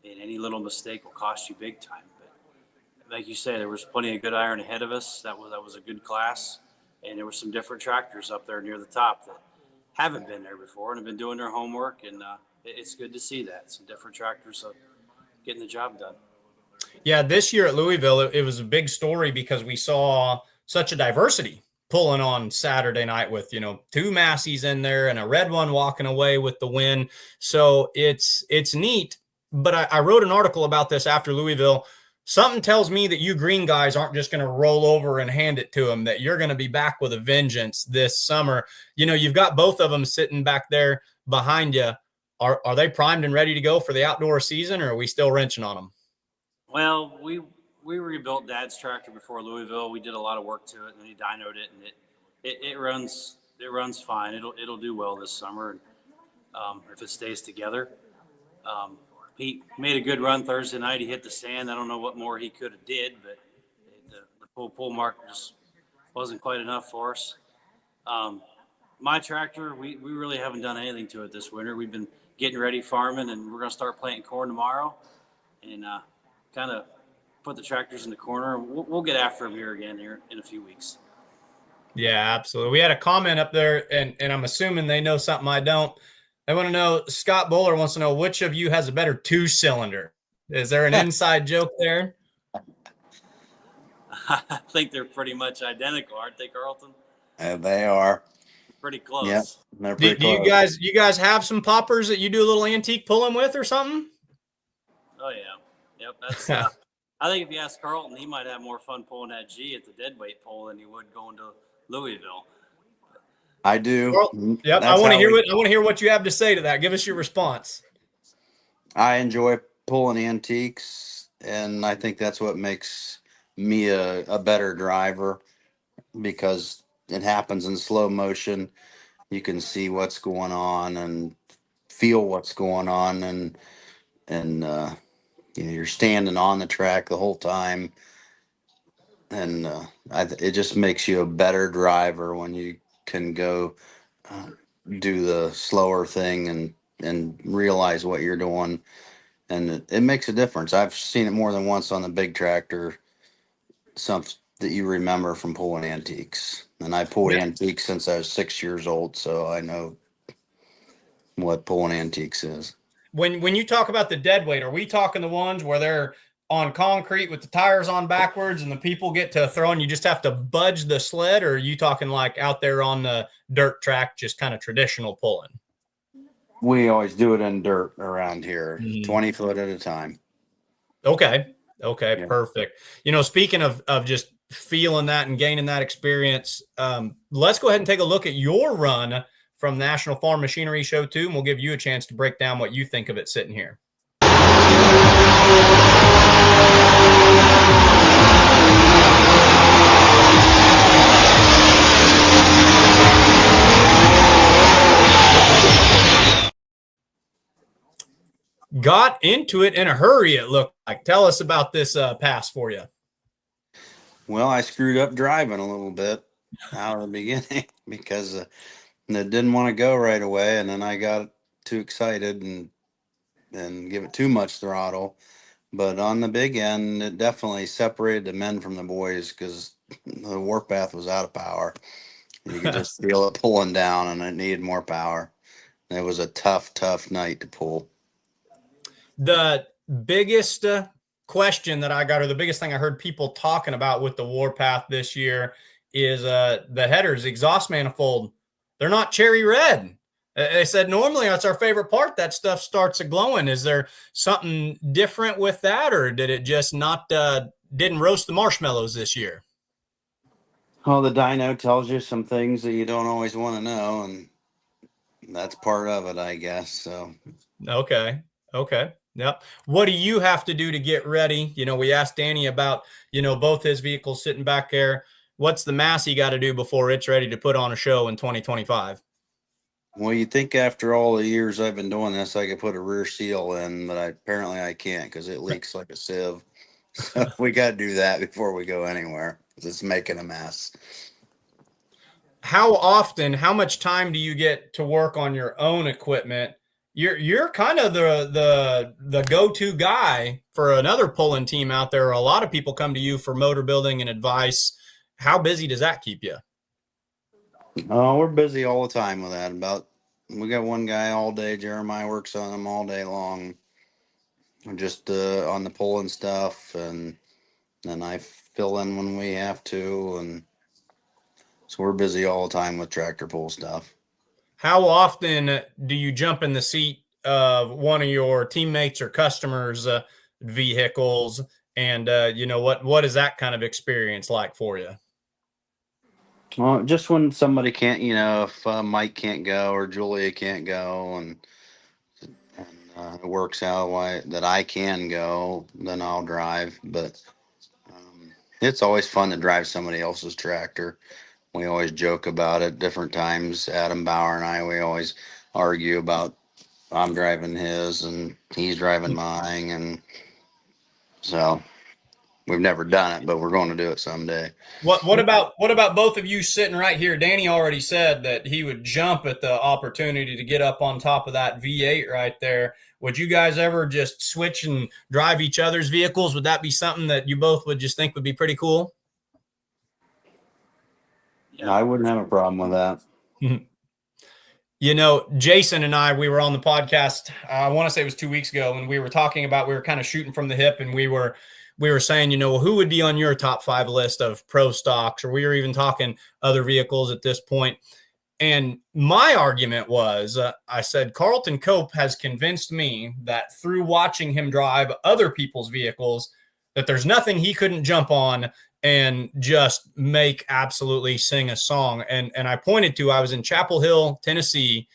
and any little mistake will cost you big time. But like you say, there was plenty of good iron ahead of us. That was a good class, and there were some different tractors up there near the top that haven't been there before and have been doing their homework, and it's good to see that some different tractors getting the job done. Yeah, this year at Louisville, it was a big story because we saw such a diversity pulling on Saturday night with, two Massies in there and a red one walking away with the win. So it's neat. But I wrote an article about this after Louisville. Something tells me that you green guys aren't just going to roll over and hand it to them, that you're going to be back with a vengeance this summer. You've got both of them sitting back there behind you. Are they primed and ready to go for the outdoor season, or are we still wrenching on them? Well, we rebuilt Dad's tractor before Louisville. We did a lot of work to it, and he dynoed it, and it runs fine. It'll do well this summer, if it stays together. He made a good run Thursday night. He hit the sand. I don't know what more he could have did, but the pull mark just wasn't quite enough for us. My tractor, we really haven't done anything to it this winter. We've been getting ready farming, and we're going to start planting corn tomorrow, and kind of put the tractors in the corner. We'll get after them here in a few weeks. Yeah, absolutely. We had a comment up there, and I'm assuming they know something I don't. They want to know, Scott Bowler wants to know, which of you has a better two-cylinder? Is there an inside joke there? I think they're pretty much identical, aren't they, Carlton? They are. Pretty close. Yep, they're pretty close. You guys have some poppers that you do a little antique pulling with or something? Oh, yeah. Yep, that's I think if you ask Carlton, he might have more fun pulling that G at the deadweight pull than he would going to Louisville. I do. Well, yep. I want to hear what you have to say to that. Give us your response. I enjoy pulling antiques, and I think that's what makes me a better driver, because it happens in slow motion. You can see what's going on and feel what's going on, and you're standing on the track the whole time, and it just makes you a better driver when you can go do the slower thing and realize what you're doing, and it makes a difference. I've seen it more than once on the big tractor. that you remember from pulling antiques. And I pulled antiques since I was 6 years old, so I know what pulling antiques is. When you talk about the dead weight, are we talking the ones where they're on concrete with the tires on backwards and the people get to throw and you just have to budge the sled, or are you talking like out there on the dirt track, just kind of traditional pulling? We always do it in dirt around here, 20 foot at a time. Okay. Yeah. Perfect. Speaking of just feeling that and gaining that experience, let's go ahead and take a look at your run from National Farm Machinery Show 2, and we'll give you a chance to break down what you think of it sitting here. Got into it in a hurry, it looked like. Tell us about this pass for you. Well, I screwed up driving a little bit out of the beginning because it didn't want to go right away, and then I got too excited and give it too much throttle. But on the big end, it definitely separated the men from the boys because the warpath was out of power. You could just feel it pulling down, and it needed more power. And it was a tough night to pull. The biggest question that I got, or the biggest thing I heard people talking about with the warpath this year, is the headers, exhaust manifold. They're not cherry red. They said normally that's our favorite part. That stuff starts glowing. Is there something different with that, or did it just not didn't roast the marshmallows this year? Oh, the dyno tells you some things that you don't always want to know, and that's part of it, I guess. So Okay. Yep. What do you have to do to get ready? We asked Danny about, both his vehicles sitting back there. What's the mass he got to do before it's ready to put on a show in 2025? Well, you think after all the years I've been doing this, I could put a rear seal in, but apparently I can't because it leaks like a sieve. So we got to do that before we go anywhere because it's making a mess. How much time do you get to work on your own equipment? You're kind of the go-to guy for another pulling team out there. A lot of people come to you for motor building and advice. How busy does that keep you? Oh, we're busy all the time with that. We got one guy all day. Jeremiah works on them all day long, just on the pulling stuff, and then I fill in when we have to, and so we're busy all the time with tractor pull stuff. How often do you jump in the seat of one of your teammates or customers' vehicles? And what is that kind of experience like for you? Well, just when somebody can't, if Mike can't go or Julia can't go, and it works out that I can go, then I'll drive. But it's always fun to drive somebody else's tractor. We always joke about it different times. Adam Bauer and I, we always argue about I'm driving his and he's driving mine. And so we've never done it, but we're going to do it someday. What about both of you sitting right here? Danny already said that he would jump at the opportunity to get up on top of that V8 right there. Would you guys ever just switch and drive each other's vehicles? Would that be something that you both would just think would be pretty cool? Yeah, I wouldn't have a problem with that. Jason and I, we were on the podcast, I want to say it was 2 weeks ago, and we were talking about, we were kind of shooting from the hip, and we were saying, who would be on your top 5 list of pro stocks, or we were even talking other vehicles at this point. And my argument was, I said, Carlton Cope has convinced me that through watching him drive other people's vehicles, that there's nothing he couldn't jump on and just make absolutely sing a song. And I pointed to, I was in Chapel Hill, Tennessee,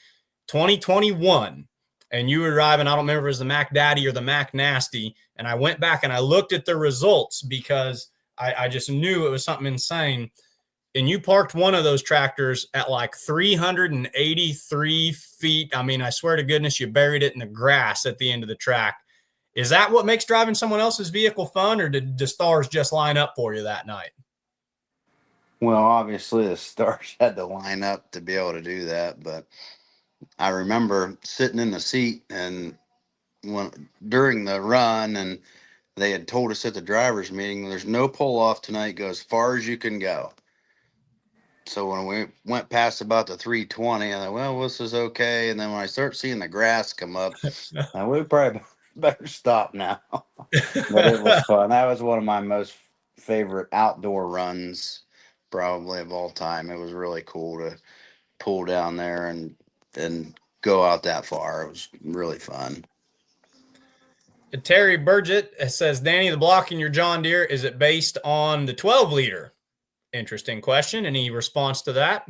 2021, and you were driving, I don't remember if it was the Mac Daddy or the Mac Nasty, and I went back and I looked at the results because I just knew it was something insane. And you parked one of those tractors at like 383 feet. I mean, I swear to goodness, you buried it in the grass at the end of the track. Is that what makes driving someone else's vehicle fun, or did the stars just line up for you that night? Well, obviously the stars had to line up to be able to do that, but I remember sitting in the seat and during the run, and they had told us at the drivers meeting, there's no pull off tonight. Go as far as you can go. So when we went past about the 320, I thought, well, this is okay. And then when I start seeing the grass come up, we probably better stop now. But it was fun. That was one of my most favorite outdoor runs, probably of all time. It was really cool to pull down there and go out that far. It was really fun. Terry Burgett says, Danny, the block in your John Deere, is it based on the 12 liter? Interesting question. Any response to that?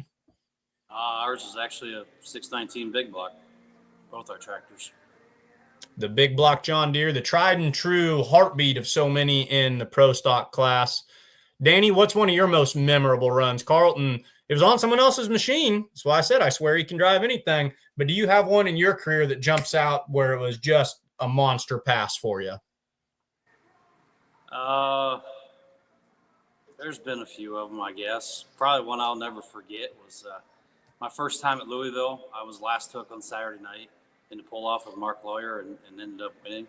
Ours is actually a 619 big block, both our tractors. The big block John Deere, the tried and true heartbeat of so many in the pro stock class. Danny, what's one of your most memorable runs? Carlton, it was on someone else's machine. That's why I said I swear he can drive anything. But do you have one in your career that jumps out where it was just a monster pass for you? There's been a few of them, I guess. Probably one I'll never forget was my first time at Louisville. I was last hook on Saturday night in the pull-off with Mark Lawyer and ended up winning.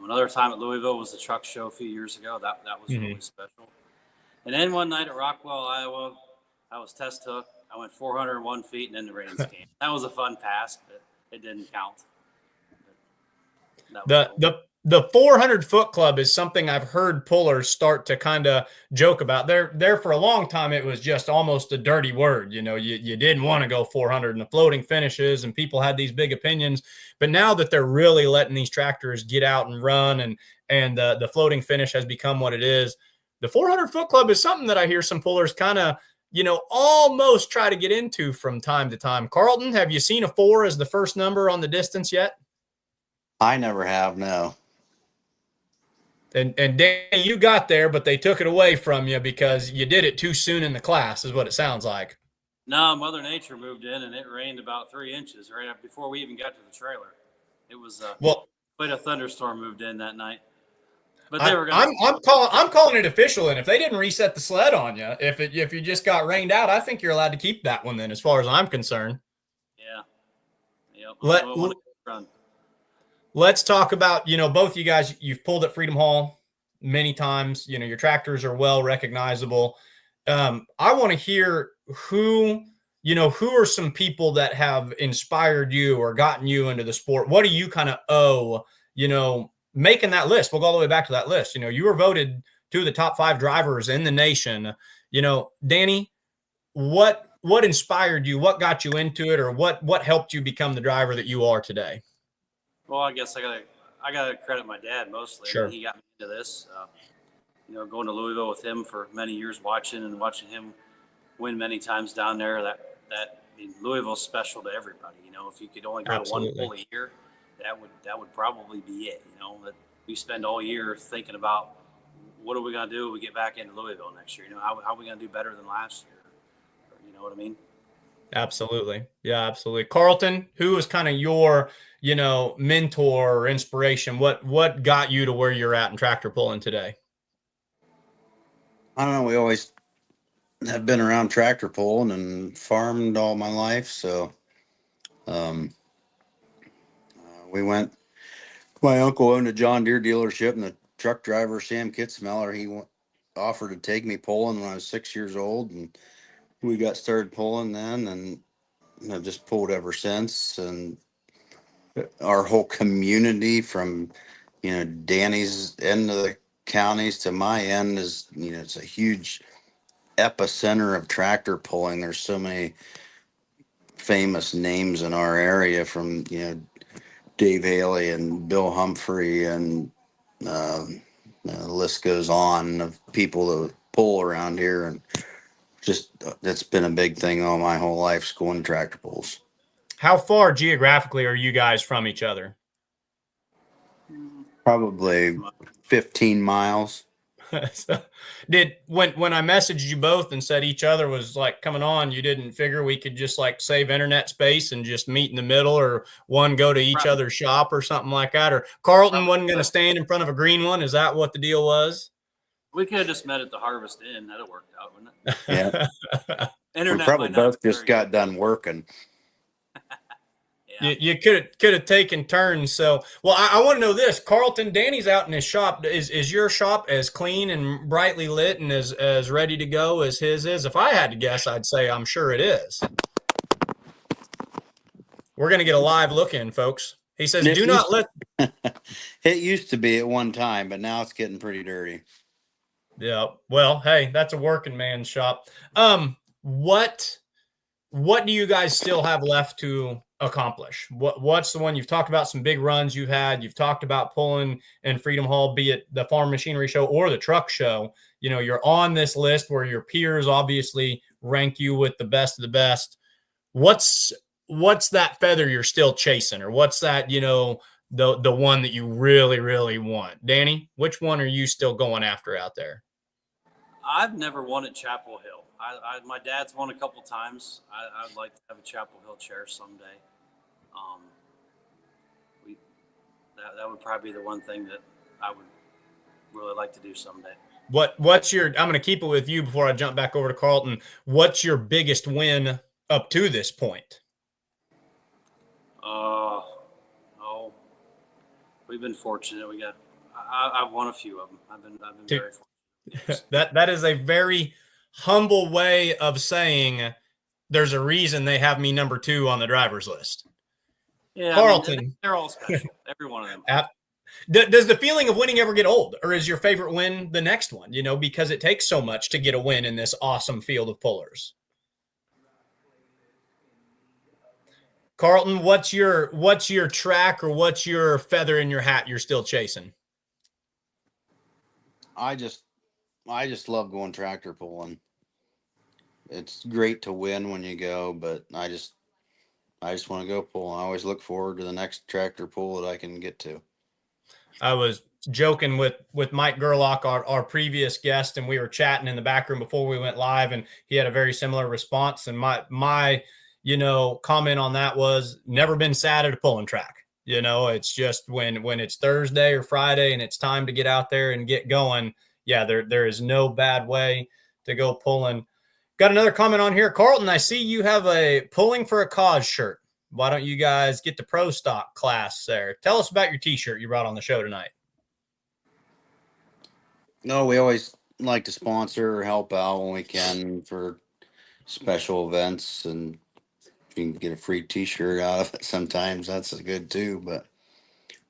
Another time at Louisville was the truck show a few years ago. That was really special. And then one night at Rockwell, Iowa, I was test hook. I went 401 feet, and then the ratings came. That was a fun pass, but it didn't count. The 400-foot club is something I've heard pullers start to kind of joke about. There for a long time, it was just almost a dirty word. You know, you didn't want to go 400 in the floating finishes, and people had these big opinions. But now that they're really letting these tractors get out and run, and the floating finish has become what it is, the 400-foot club is something that I hear some pullers kind of, you know, almost try to get into from time to time. Carlton, have you seen a 4 as the first number on the distance yet? I never have, no. And Danny, you got there, but they took it away from you because you did it too soon in the class, is what it sounds like. No, Mother Nature moved in, and it rained about 3 inches right up before we even got to the trailer. It was quite a thunderstorm moved in that night. But they were going. I'm calling it official, and if they didn't reset the sled on you, if you just got rained out, I think you're allowed to keep that one then, as far as I'm concerned. Yeah. Yep. Let's talk about, you know, both you guys, you've pulled at Freedom Hall many times. You know, your tractors are well recognizable. I want to hear who are some people that have inspired you or gotten you into the sport? What do you kind of owe, you know, making that list? We'll go all the way back to that list. You know, you were voted 2 of the top 5 drivers in the nation. You know, Danny, what inspired you? What got you into it, or what helped you become the driver that you are today? Well, I guess I gotta credit my dad mostly. Sure. He got me into this. You know, going to Louisville with him for many years, watching him win many times down there. Louisville's special to everybody. You know, if you could only go to one pull a year, that would probably be it. You know, that we spend all year thinking about what are we gonna do when we get back into Louisville next year. You know, how are we gonna do better than last year? You know what I mean? Absolutely. Yeah, absolutely. Carlton, who was kind of your, you know, mentor or inspiration? What got you to where you're at in tractor pulling today? I don't know. We always have been around tractor pulling and farmed all my life. So my uncle owned a John Deere dealership, and the truck driver, Sam Kitzmeller, he offered to take me pulling when I was 6 years old. And we got started pulling then, and I've just pulled ever since. And our whole community, from, you know, Danny's end of the counties to my end, is, you know, it's a huge epicenter of tractor pulling. There's so many famous names in our area, from, you know, Dave Haley and Bill Humphrey, and the list goes on of people that pull around here. And just, that's been a big thing all my whole life, going to tractor pulls. How far geographically are you guys from each other? Probably 15 miles. So, when I messaged you both and said each other was like coming on, you didn't figure we could just like save internet space and just meet in the middle, or one go to each other's shop or something like that? Or Carlton wasn't going to stand in front of a green one? Is that what the deal was? We could have just met at the Harvest Inn. That'd have worked out, wouldn't it? Yeah. Internet we probably both just got done working. You could have taken turns. So, well, I want to know this, Carlton. Danny's out in his shop. Is your shop as clean and brightly lit and as ready to go as his is? If I had to guess, I'd say I'm sure it is. We're gonna get a live look in, folks. He says, "Do not let." It used to be at one time, but now it's getting pretty dirty. Yeah. Well, hey, that's a working man's shop. What do you guys still have left to accomplish? What's the one you've talked about? Some big runs you've had. You've talked about pulling in Freedom Hall, be it the Farm Machinery Show or the Truck Show. You know, you're on this list where your peers obviously rank you with the best of the best. What's that feather you're still chasing, or what's that, you know, the one that you really, really want? Danny, which one are you still going after out there? I've never won at Chapel Hill. My dad's won a couple times. I'd like to have a Chapel Hill chair someday. That would probably be the one thing that I would really like to do someday. What's your? I'm going to keep it with you before I jump back over to Carlton. What's your biggest win up to this point? We've been fortunate. I've won a few of them. I've been very fortunate. That is a very humble way of saying there's a reason they have me number 2 on the driver's list. Yeah, Carlton, I mean, they're all special. Every one of them. Does the feeling of winning ever get old, or is your favorite win the next one? You know, because it takes so much to get a win in this awesome field of pullers. Carlton, what's your track, or what's your feather in your hat you're still chasing? I just love going tractor pulling. It's great to win when you go, but I just want to go pull. I always look forward to the next tractor pull that I can get to. I was joking with MikeGerlach, our previous guest, and we were chatting in the back room before we went live, and he had a very similar response. And my comment on that was, never been sad at a pulling track. You know, it's just when it's Thursday or Friday and it's time to get out there and get going. Yeah, there is no bad way to go pulling. Got another comment on here. Carlton, I see you have a Pulling for a Cause shirt. Why don't you guys get the Pro Stock class there? Tell us about your t-shirt you brought on the show tonight. No, we always like to sponsor or help out when we can for special events, and if you can get a free t-shirt out of it sometimes, that's good too. But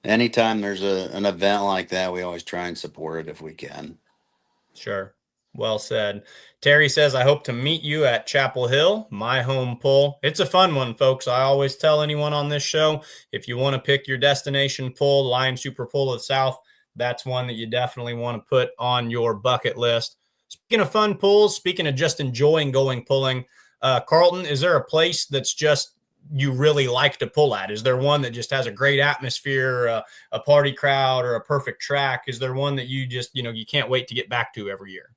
anytime there's an event like that, we always try and support it if we can. Sure. Well said. Terry says, I hope to meet you at Chapel Hill, my home pull. It's a fun one, folks. I always tell anyone on this show, if you want to pick your destination pull, Lion Super Pull of the South, that's one that you definitely want to put on your bucket list. Speaking of fun pulls, speaking of just enjoying going pulling, Carlton, is there a place that's just you really like to pull at? Is there one that just has a great atmosphere, a party crowd, or a perfect track? Is there one that you just, you can't wait to get back to every year?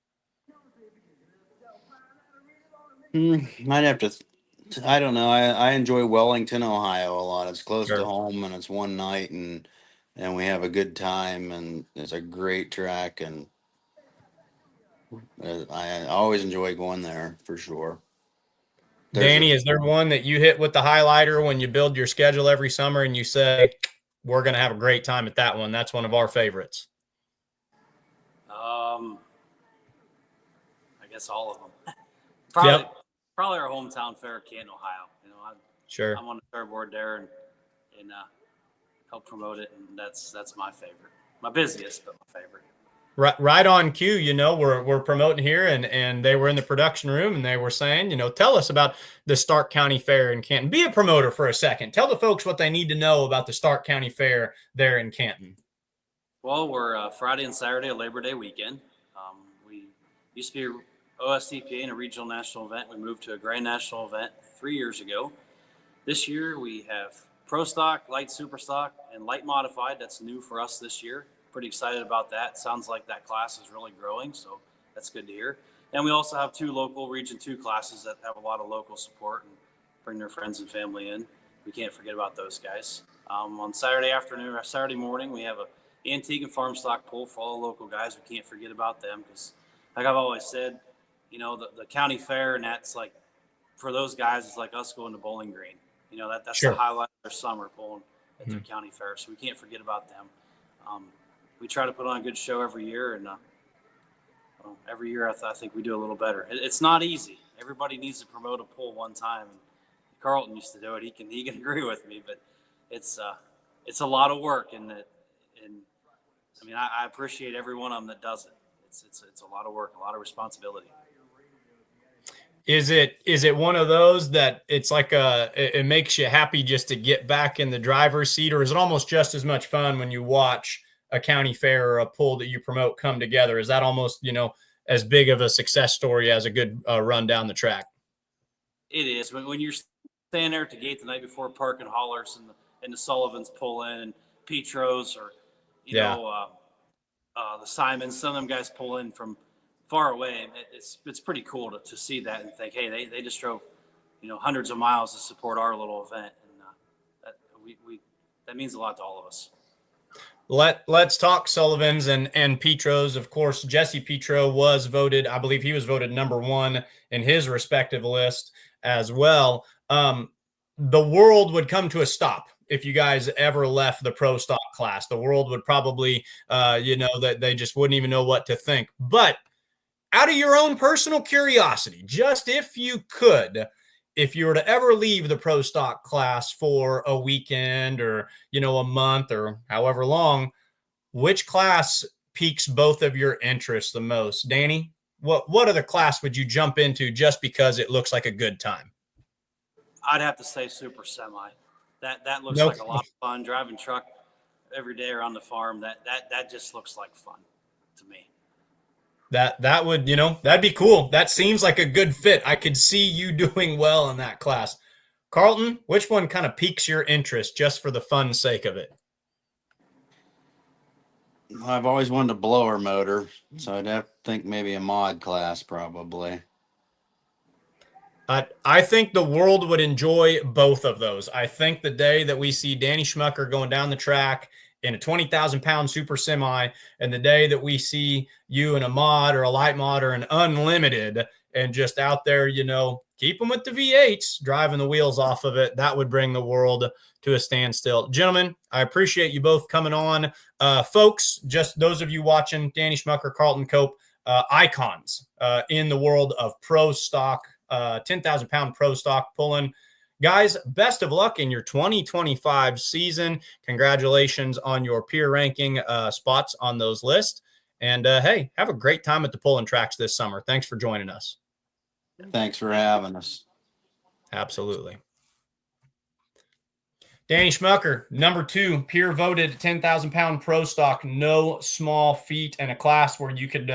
I'd have to, I don't know. I enjoy Wellington, Ohio a lot. It's close Sure. to home, and it's one night, and we have a good time, and it's a great track, and I always enjoy going there for sure. Danny, is there one that you hit with the highlighter when you build your schedule every summer and you say, we're going to have a great time at that one? That's one of our favorites. I guess all of them. Probably our hometown fair, Canton, Ohio. Sure. I'm on the fair board there and help promote it, and that's my favorite. My busiest, but my favorite. Right on cue, we're promoting here, and they were in the production room, and they were saying, tell us about the Stark County Fair in Canton. Be a promoter for a second. Tell the folks what they need to know about the Stark County Fair there in Canton. Well, we're Friday and Saturday, a Labor Day weekend. We used to be OSTPA in a regional national event. We moved to a grand national event 3 years ago. This year we have Pro Stock, Light Super Stock, and Light Modified. That's new for us this year. Pretty excited about that. Sounds like that class is really growing, so that's good to hear. And we also have 2 local Region 2 classes that have a lot of local support and bring their friends and family in. We can't forget about those guys. On Saturday afternoon or Saturday morning, we have a antique and farm stock pull for all the local guys. We can't forget about them because, like I've always said, the county fair, and that's like, for those guys, it's like us going to Bowling Green. That's Sure. the highlight of their summer, pulling at their county fair. So we can't forget about them. We try to put on a good show every year, and every year I think we do a little better. It's not easy. Everybody needs to promote a pull one time. And Carlton used to do it. He can agree with me, but it's a lot of work, and I mean, I appreciate every one of them that does it. It's a lot of work, a lot of responsibility. Is it one of those that it's like it makes you happy just to get back in the driver's seat, or is it almost just as much fun when you watch a county fair or a pull that you promote come together? Is that almost, as big of a success story as a good run down the track? It is. When you're standing there at the gate the night before, parking haulers and the Sullivans pull in, and Petros, or the Simons, some of them guys pull in from far away. It's pretty cool to see that and think, hey, they just drove hundreds of miles to support our little event, and that means a lot to all of us. Let's talk Sullivans and Petros. Of course, Jesse Petro was voted, I believe he was voted number 1 in his respective list as well. The world would come to a stop if you guys ever left the pro stock class. The world would probably, that they just wouldn't even know what to think. But out of your own personal curiosity, just if you could, if you were to ever leave the pro stock class for a weekend or, a month or however long, which class piques both of your interests the most? Danny, what other class would you jump into just because it looks like a good time? I'd have to say super semi. That looks like a lot of fun. Driving truck every day around the farm, that just looks like fun to me. That would, that'd be cool. That seems like a good fit. I could see you doing well in that class. Carlton, which one kind of piques your interest just for the fun sake of it? I've always wanted a blower motor, so I'd have to think maybe a mod class probably. I think the world would enjoy both of those. I think the day that we see Danny Schmucker going down the track in a 20,000-pound super semi, and the day that we see you in a mod or a light mod or an unlimited and just out there, keep them with the V8s, driving the wheels off of it, that would bring the world to a standstill. Gentlemen, I appreciate you both coming on. Folks, just those of you watching, Danny Schmucker, Carlton Cope, icons in the world of pro stock, 10,000-pound pro stock pulling. Guys, best of luck in your 2025 season. Congratulations on your peer ranking spots on those lists. And hey, have a great time at the pulling tracks this summer. Thanks for joining us. Thanks for having us. Absolutely. Danny Schmucker, number 2, peer voted 10,000-pound pro stock, no small feat, and a class where you could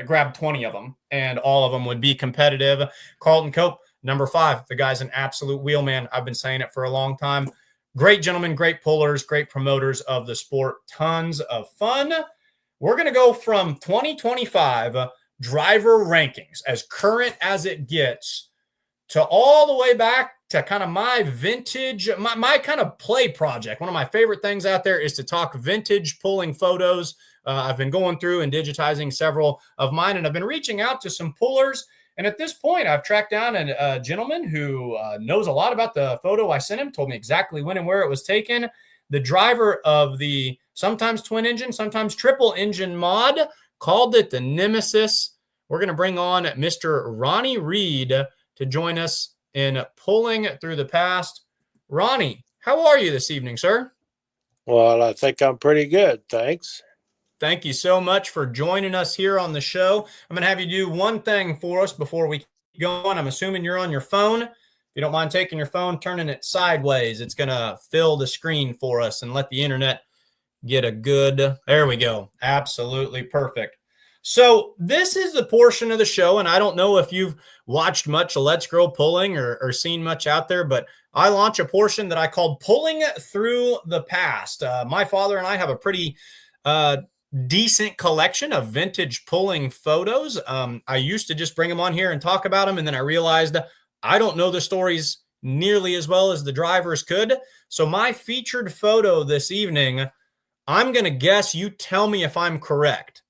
grab 20 of them, and all of them would be competitive. Carlton Cope, number 5, the guy's an absolute wheelman. I've been saying it for a long time. Great gentlemen, great pullers, great promoters of the sport. Tons of fun. We're going to go from 2025 driver rankings, as current as it gets, to all the way back to kind of my vintage, my kind of play project. One of my favorite things out there is to talk vintage pulling photos. I've been going through and digitizing several of mine, and I've been reaching out to some pullers. And at this point, I've tracked down a gentleman who knows a lot about the photo I sent him, told me exactly when and where it was taken. The driver of the sometimes twin engine, sometimes triple engine mod, called it the Nemesis. We're going to bring on Mr. Ronnie Reed to join us in pulling through the past. Ronnie, how are you this evening, sir? Well, I think I'm pretty good. Thanks. Thank you so much for joining us here on the show. I'm going to have you do one thing for us before we keep going. I'm assuming you're on your phone. If you don't mind taking your phone, turning it sideways, it's going to fill the screen for us and let the internet get a good, there we go. Absolutely perfect. So this is the portion of the show, and I don't know if you've watched much of Let's Grow Pulling or seen much out there, but I launch a portion that I called Pulling Through the Past. My father and I have a pretty decent collection of vintage pulling photos. I used to just bring them on here and talk about them, and then I realized I don't know the stories nearly as well as the drivers could. So my featured photo this evening, I'm going to guess, you tell me if I'm correct.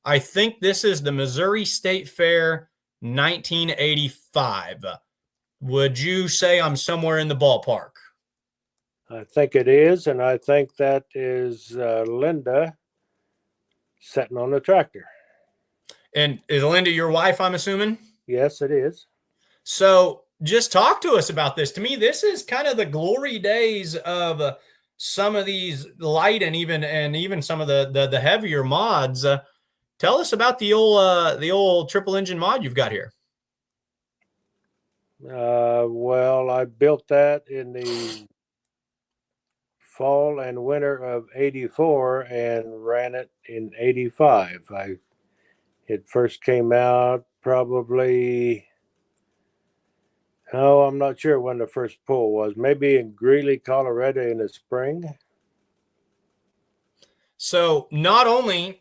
I think this is the Missouri State Fair 1985. Would you say I'm somewhere in the ballpark? I think it is, and I think that is Linda sitting on the tractor. And is Linda your wife, I'm assuming? Yes, it is. So just talk to us about this. To me, this is kind of the glory days of some of these light and even some of the heavier mods. Tell us about the old triple engine mod you've got here. Well, I built that in the fall and winter of '84 and ran it in '85. It first came out probably, I'm not sure when the first pull was. Maybe in Greeley, Colorado in the spring. So not only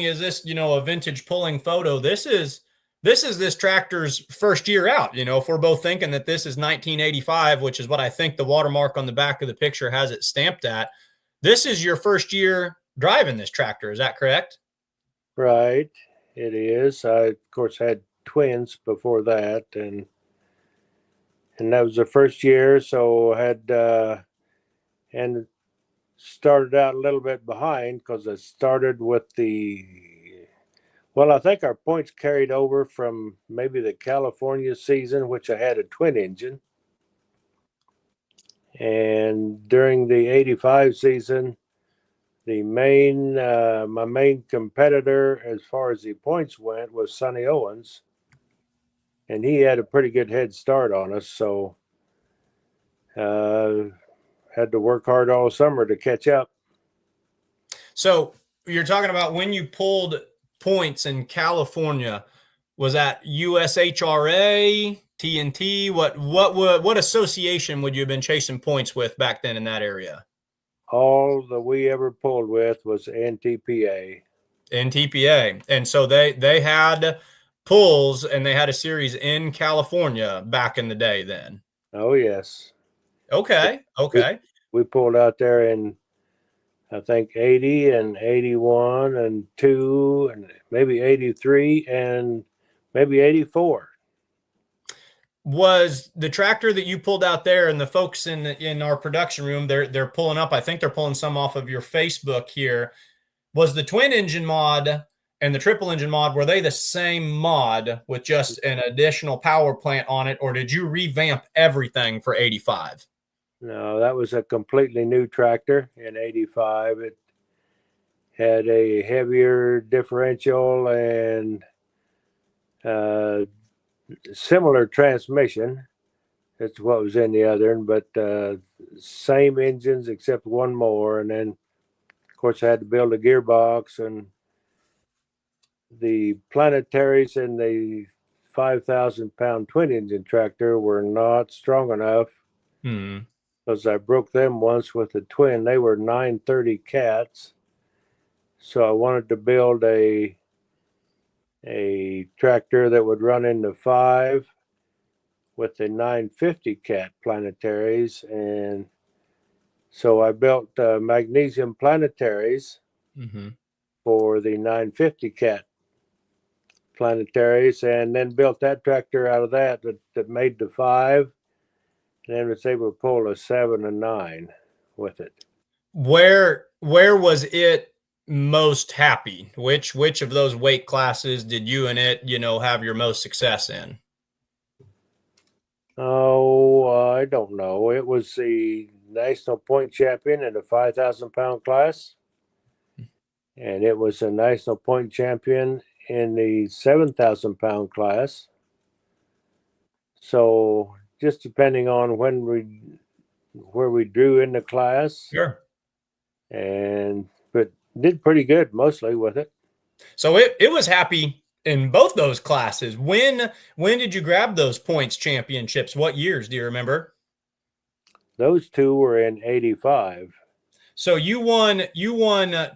is this, a vintage pulling photo, this is this tractor's first year out. If we're both thinking that this is 1985, which is what I think the watermark on the back of the picture has it stamped at, this is your first year driving this tractor. Is that correct? Right. It is. I, of course, had twins before that, and that was the first year. So I had and started out a little bit behind because I started with I think our points carried over from maybe the California season, which I had a twin engine. And during the '85 season, my main competitor as far as the points went was Sonny Owens. And he had a pretty good head start on us. So had to work hard all summer to catch up. So you're talking about when you pulled points in California, was that USHRA, TNT? What association would you have been chasing points with back then in that area? All that we ever pulled with was NTPA. NTPA. And so they had pulls and they had a series in California back in the day then. Oh, yes. Okay. We pulled out there in, I think, 80 and 81 and 2 and maybe 83 and maybe 84. Was the tractor that you pulled out there, and the folks in our production room, they're pulling up, I think they're pulling some off of your Facebook here, was the twin engine mod and the triple engine mod, were they the same mod with just an additional power plant on it, or did you revamp everything for '85? No, that was a completely new tractor in '85. It had a heavier differential and similar transmission. That's what was in the other one, but same engines except one more. And then, of course, I had to build a gearbox, and the planetaries in the 5,000-pound twin engine tractor were not strong enough. Because I broke them once with the twin. They were 930 cats. So I wanted to build a tractor that would run into 5 with the 950 cat planetaries. And so I built magnesium planetaries for the 950 cat planetaries, and then built that tractor out of that made the 5. And then was able to pull a 7 and 9 with it. Where was it most happy? Which of those weight classes did you and it, have your most success in? Oh, I don't know. It was the national point champion in the 5,000-pound class, and it was a national point champion in the 7,000-pound class. So just depending on where we drew in the class. Sure. But did pretty good mostly with it. So it was happy in both those classes. When did you grab those points championships? What years do you remember? Those two were in '85. So you won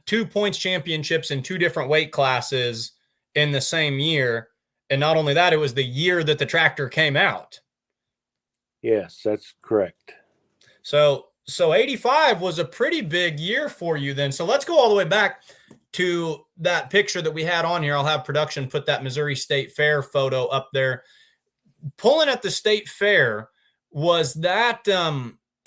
2 points championships in 2 different weight classes in the same year. And not only that, it was the year that the tractor came out. Yes, that's correct. So 85 was a pretty big year for you then. So let's go all the way back to that picture that we had on here. I'll have production put that Missouri State Fair photo up there. Pulling at the state fair, was that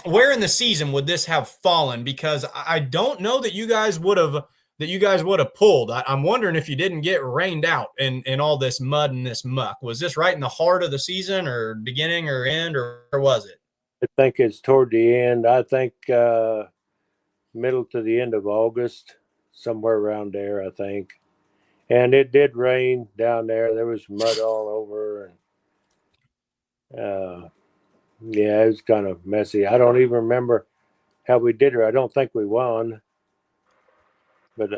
where in the season would this have fallen? Because I don't know that you guys would have pulled. I'm wondering if you didn't get rained out in all this mud and this muck. Was this right in the heart of the season, or beginning or end, or was it? I think it's toward the end. I think middle to the end of August, somewhere around there, I think. And it did rain down there. There was mud all over, and yeah, it was kind of messy. I don't even remember how we did it. I don't think we won, but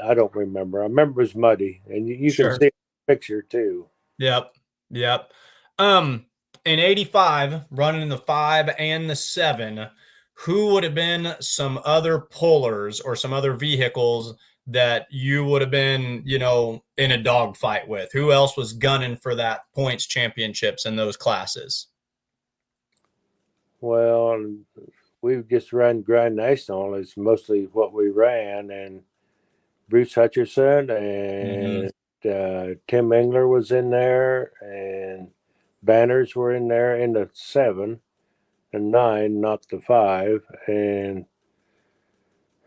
I don't remember. I remember it was muddy, and you Sure. can see a picture too. Yep. In 85, running the 5 and the 7, who would have been some other pullers or some other vehicles that you would have been, in a dogfight with? Who else was gunning for that points championships in those classes? Well, we just ran Grand National. It's mostly what we ran, and Bruce Hutcherson and Tim Engler was in there, and Banners were in there in the 7 and 9, not the 5. And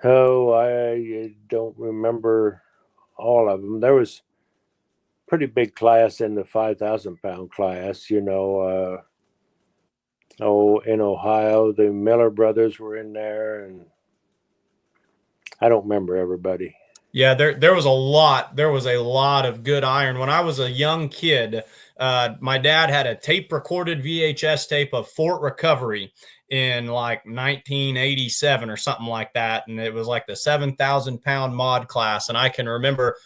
I don't remember all of them. There was a pretty big class in the 5,000-pound class, in Ohio. The Miller brothers were in there, and I don't remember everybody. Yeah, there was a lot. There was a lot of good iron. When I was a young kid, my dad had a tape-recorded VHS tape of Fort Recovery in like 1987 or something like that, and it was like the 7,000-pound mod class. And I can remember,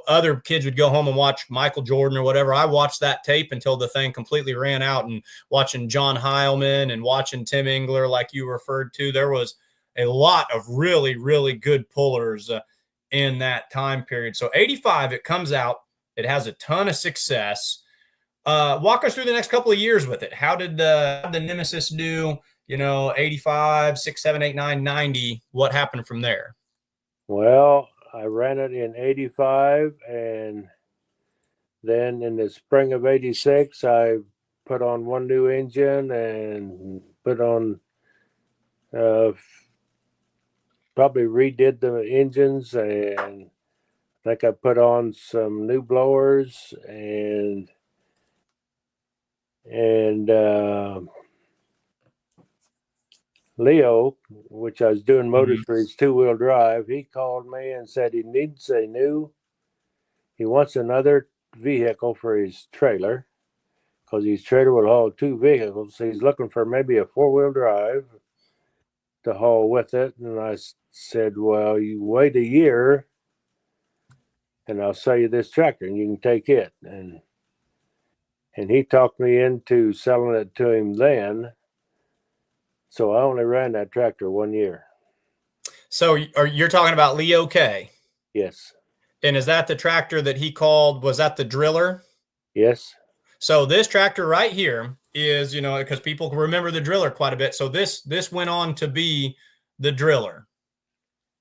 other kids would go home and watch Michael Jordan or whatever. I watched that tape until the thing completely ran out, and watching John Heilman and watching Tim Engler, like you referred to. There was a lot of really, really good pullers in that time period. So 85, it comes out. It has a ton of success. Walk us through the next couple of years with it. How did the Nemesis do? 85, 6, 7, 8, 9, 90. What happened from there? Well, I ran it in 85, and then in the spring of 86, I put on one new engine and put on probably redid the engines, and I think I put on some new blowers and Leo, which I was doing motors for his 2-wheel drive, he called me and said he needs a he wants another vehicle for his trailer, because his trailer will haul 2 vehicles. So he's looking for maybe a 4-wheel drive to haul with it. And I said, well, you wait a year and I'll sell you this tractor and you can take it. And he talked me into selling it to him then. So I only ran that tractor 1 year. So you're talking about Leo K? Yes. And is that the tractor that he called, was that the driller? Yes. So this tractor right here is, because people remember the driller quite a bit. So this went on to be the driller.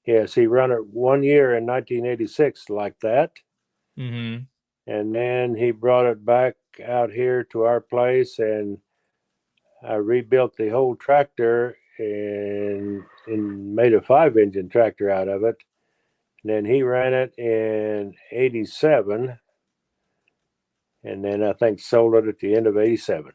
Yes, he ran it 1 year in 1986 like that. Mm-hmm. And then he brought it back out here to our place, and I rebuilt the whole tractor and made a 5-engine tractor out of it. And then he ran it in 87, and then I think sold it at the end of 87.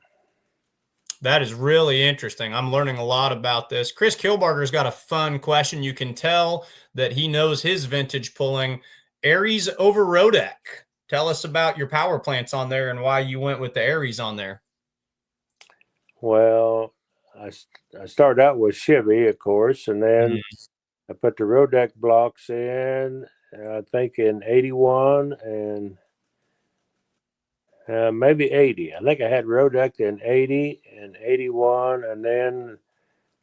That is really interesting. I'm learning a lot about this. Chris Kilbarger's got a fun question. You can tell that he knows his vintage pulling. Aries over Rodek. Tell us about your power plants on there and why you went with the Aries on there. Well, I started out with Chevy, of course, and then I put the Rodek blocks in, I think in 81 and maybe 80. I think I had Rodek in 80 and 81, and then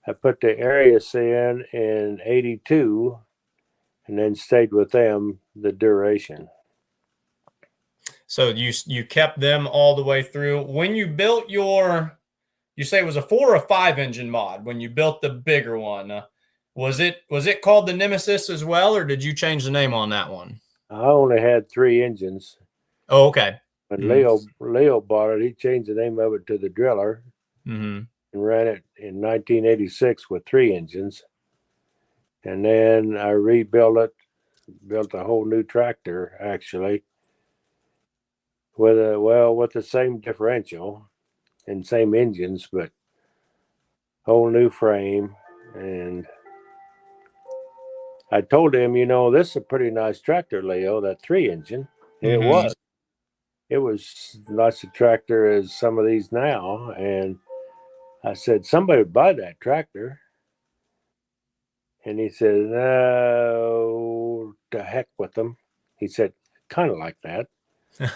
I put the Arius in 82, and then stayed with them the duration. So you kept them all the way through. When you built you say it was a 4 or 5 engine mod when you built the bigger one. Was it called the Nemesis as well, or did you change the name on that one? I only had 3 engines. Oh, okay. When Leo bought it, he changed the name of it to the Driller. Mm-hmm. and ran it in 1986 with 3 engines. And then I rebuilt it, built a whole new tractor actually with the same differential and same engines, but whole new frame. And I told him, this is a pretty nice tractor, Leo, that 3 engine. And it was. It was as nice a tractor as some of these now. And I said, somebody would buy that tractor. And he said, no, to heck with them. He said, kind of like that. He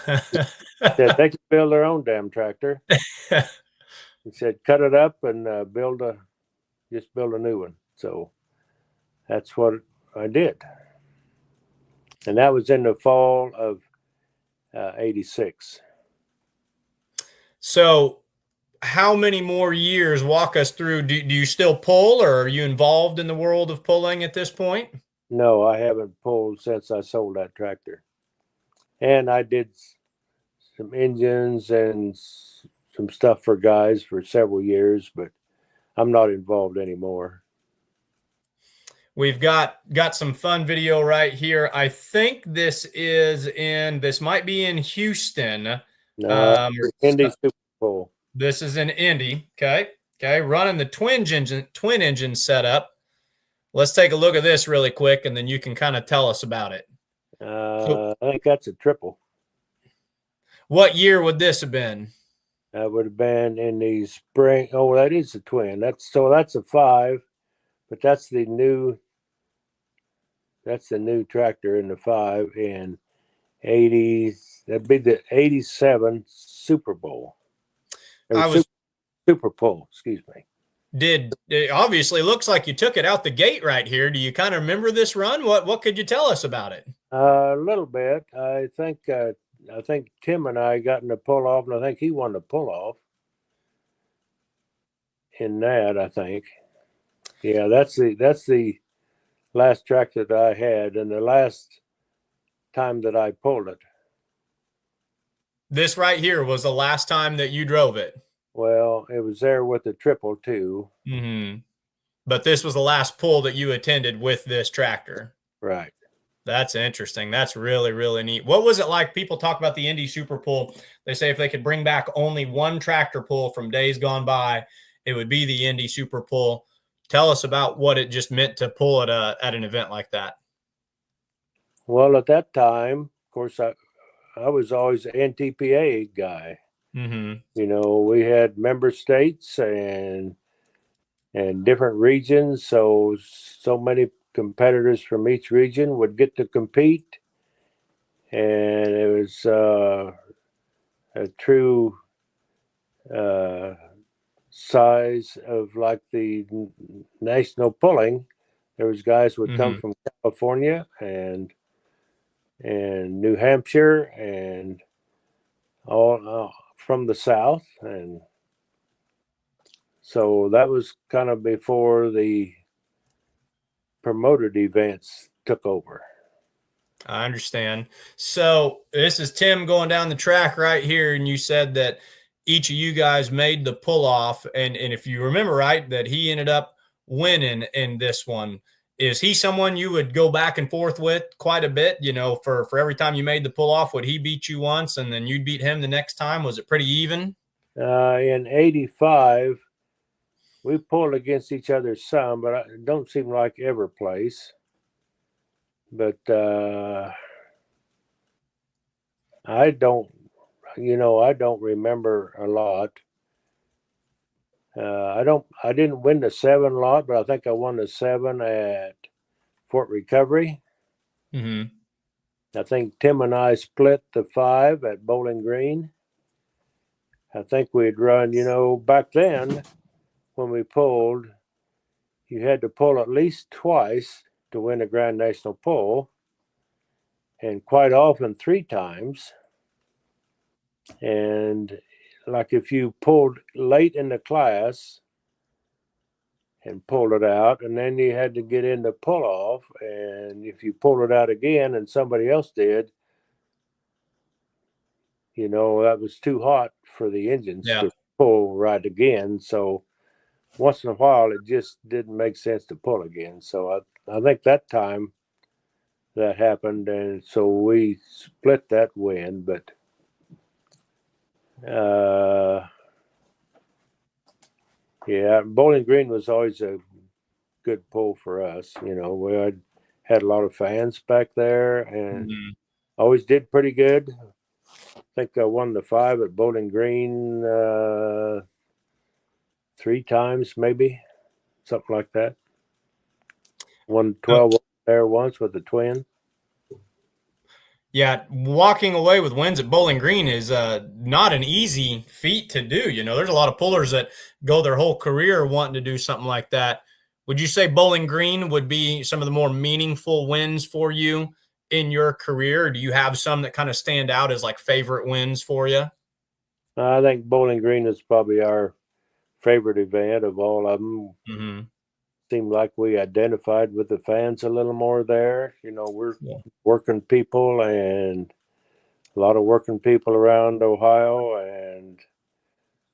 said, they can build their own damn tractor. He said, cut it up and build a new one. So that's what I did. And that was in the fall of 86. So how many more years, walk us through, do you still pull, or are you involved in the world of pulling at this point? No, I haven't pulled since I sold that tractor. And I did some engines and some stuff for guys for several years, but I'm not involved anymore. We've got some fun video right here. I think this might be in Houston. No, Indy Super Bowl. This is in Indy. Okay. Running the twin engine setup. Let's take a look at this really quick, and then you can kind of tell us about it. I think that's a triple. What year would this have been? That would have been in the spring. Oh, that is a twin. That's a 5, but that's the new tractor in the 5 in 80s. That'd be the 87 Super Bowl. Super Bowl, excuse me. It obviously looks like you took it out the gate right here. Do you kind of remember this run? What could you tell us about it? A little bit. I think Tim and I got in the pull off, and I think he won the pull off in that. I think, yeah, that's the last tractor that I had, and the last time that I pulled it. This right here was the last time that you drove it. Well, it was there with the triple too. But this was the last pull that you attended with this tractor. Right. That's interesting. That's really, really neat. What was it like? People talk about the Indy Super Pull. They say if they could bring back only one tractor pull from days gone by, it would be the Indy Super Pull. Tell us about what it just meant to pull at an event like that. Well, at that time, of course, I was always an NTPA guy. We had member states and different regions, so many competitors from each region would get to compete, and it was a true size of like the national pulling. There was guys would come from California and New Hampshire and all from the South, and so that was kind of before the promoted events took over. I understand. So this is Tim going down the track right here, and you said that each of you guys made the pull off, and if you remember right, that he ended up winning in this one. Is he someone you would go back and forth with quite a bit? For every time you made the pull off, would he beat you once and then you'd beat him the next time? Was it pretty even? In 85, we pulled against each other some, but it don't seem like every place. But I don't remember a lot. I didn't win the 7 lot, but I think I won the 7 at Fort Recovery. I think Tim and I split the 5 at Bowling Green. I think we'd run, back then when we pulled, you had to pull at least twice to win a Grand National pull, and quite often 3 times. And like if you pulled late in the class and pulled it out, and then you had to get in the pull off, and if you pulled it out again and somebody else did, that was too hot for the engines to pull right again. So once in a while it just didn't make sense to pull again. So I think that time that happened, and so we split that win. But yeah, Bowling Green was always a good pull for us. We had a lot of fans back there, and always did pretty good. I think I won the 5 at Bowling Green 3 times, maybe something like that. Won 12 there once with the twin. Yeah, walking away with wins at Bowling Green is not an easy feat to do. There's a lot of pullers that go their whole career wanting to do something like that. Would you say Bowling Green would be some of the more meaningful wins for you in your career? Or do you have some that kind of stand out as like favorite wins for you? I think Bowling Green is probably our favorite event of all of them. Mm-hmm. Seemed like we identified with the fans a little more there. We're working people, and a lot of working people around Ohio, and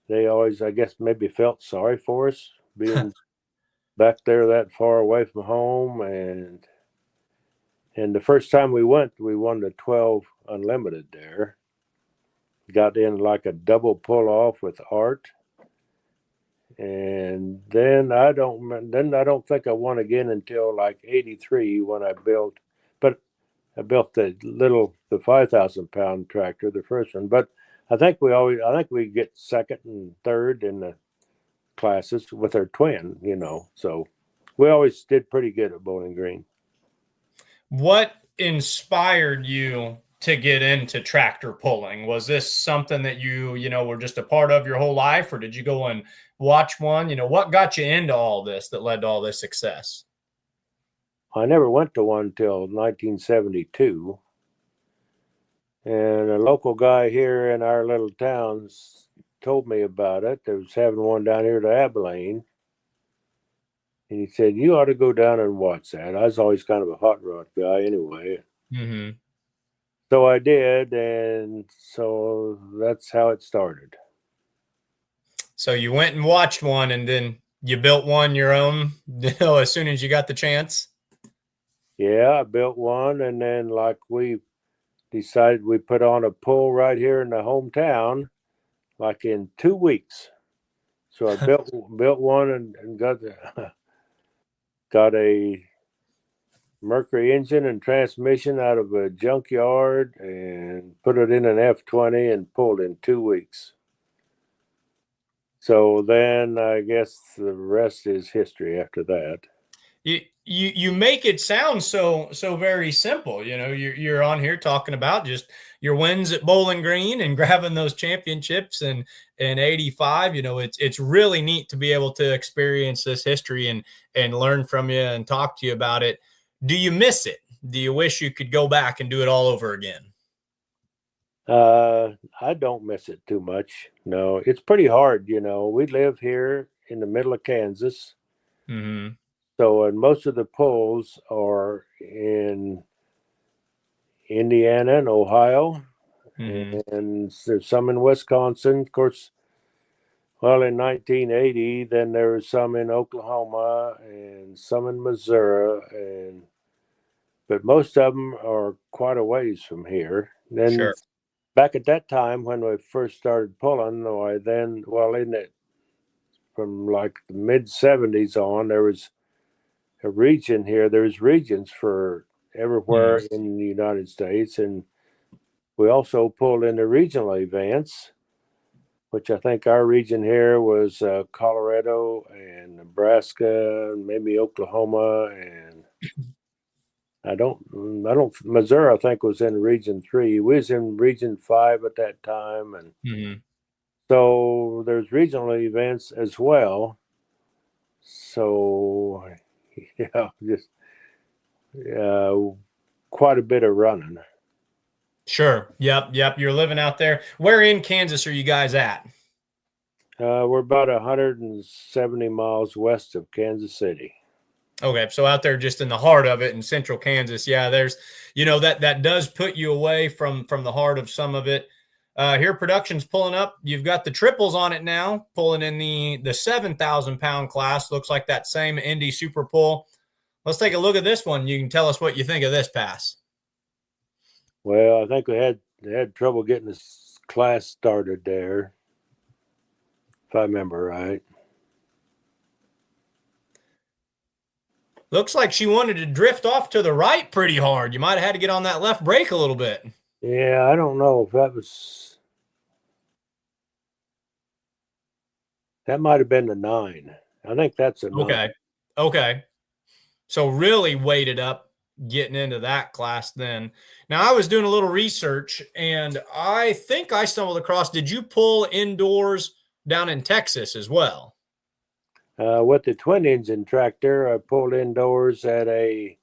they always, I guess, maybe felt sorry for us being back there that far away from home. And the first time we went, we won the 12 Unlimited there. Got in like a double pull off with Art. And then I don't think I won again until like 83 when I built the 5,000 pound tractor, the first one. But I think we get second and third in the classes with our twin, so we always did pretty good at Bowling Green. What inspired you to get into tractor pulling? Was this something that you were just a part of your whole life, or did you go and watch one? What got you into all this that led to all this success? I never went to one till 1972. And a local guy here in our little town told me about it. They was having one down here to Abilene. And he said, you ought to go down and watch that. I was always kind of a hot rod guy anyway. Mm-hmm. So I did, and so that's how it started. So you went and watched one, and then you built one your own, as soon as you got the chance? Yeah, I built one, and then we decided we put on a pull right here in the hometown, like in 2 weeks. So I built one and got a Mercury engine and transmission out of a junkyard and put it in an F20 and pulled in 2 weeks. So then I guess the rest is history after that. You make it sound so very simple. You're on here talking about just your wins at Bowling Green and grabbing those championships in 85. It's really neat to be able to experience this history and learn from you and talk to you about it. Do you miss it? Do you wish you could go back and do it all over again? I don't miss it too much. No, it's pretty hard. We live here in the middle of Kansas. Mm-hmm. So, and most of the pulls are in Indiana and Ohio, and there's some in Wisconsin. Of course, well, in 1980, then there was some in Oklahoma and some in Missouri, but most of them are quite a ways from here. Then, sure. Back at that time when we first started pulling, from like the mid 70s on, there was a region here. There's regions for everywhere in the United States, and we also pulled in the regional events, which I think our region here was Colorado and Nebraska, and maybe Oklahoma, and Missouri I think was in region 3. We was in region 5 at that time, and so there's regional events as well. So quite a bit of running. Sure. Yep. You're living out there. Where in Kansas are you guys at? We're about 170 miles west of Kansas City. Okay, so out there just in the heart of it in central Kansas. Yeah, there's, that does put you away from the heart of some of it. Here production's pulling up. You've got the triples on it now, pulling in the 7,000 pound class. Looks like that same Indy Super Pull. Let's take a look at this one. You can tell us what you think of this pass. Well, I think they had trouble getting this class started there, if I remember right. Looks like she wanted to drift off to the right pretty hard. You might have had to get on that left brake a little bit. Yeah, I don't know if that might have been the 9. I think that's a 9. Okay. So really weighted up getting into that class then. Now, I was doing a little research, and I think I stumbled across, did you pull indoors down in Texas as well? With the twin engine tractor, I pulled indoors at it's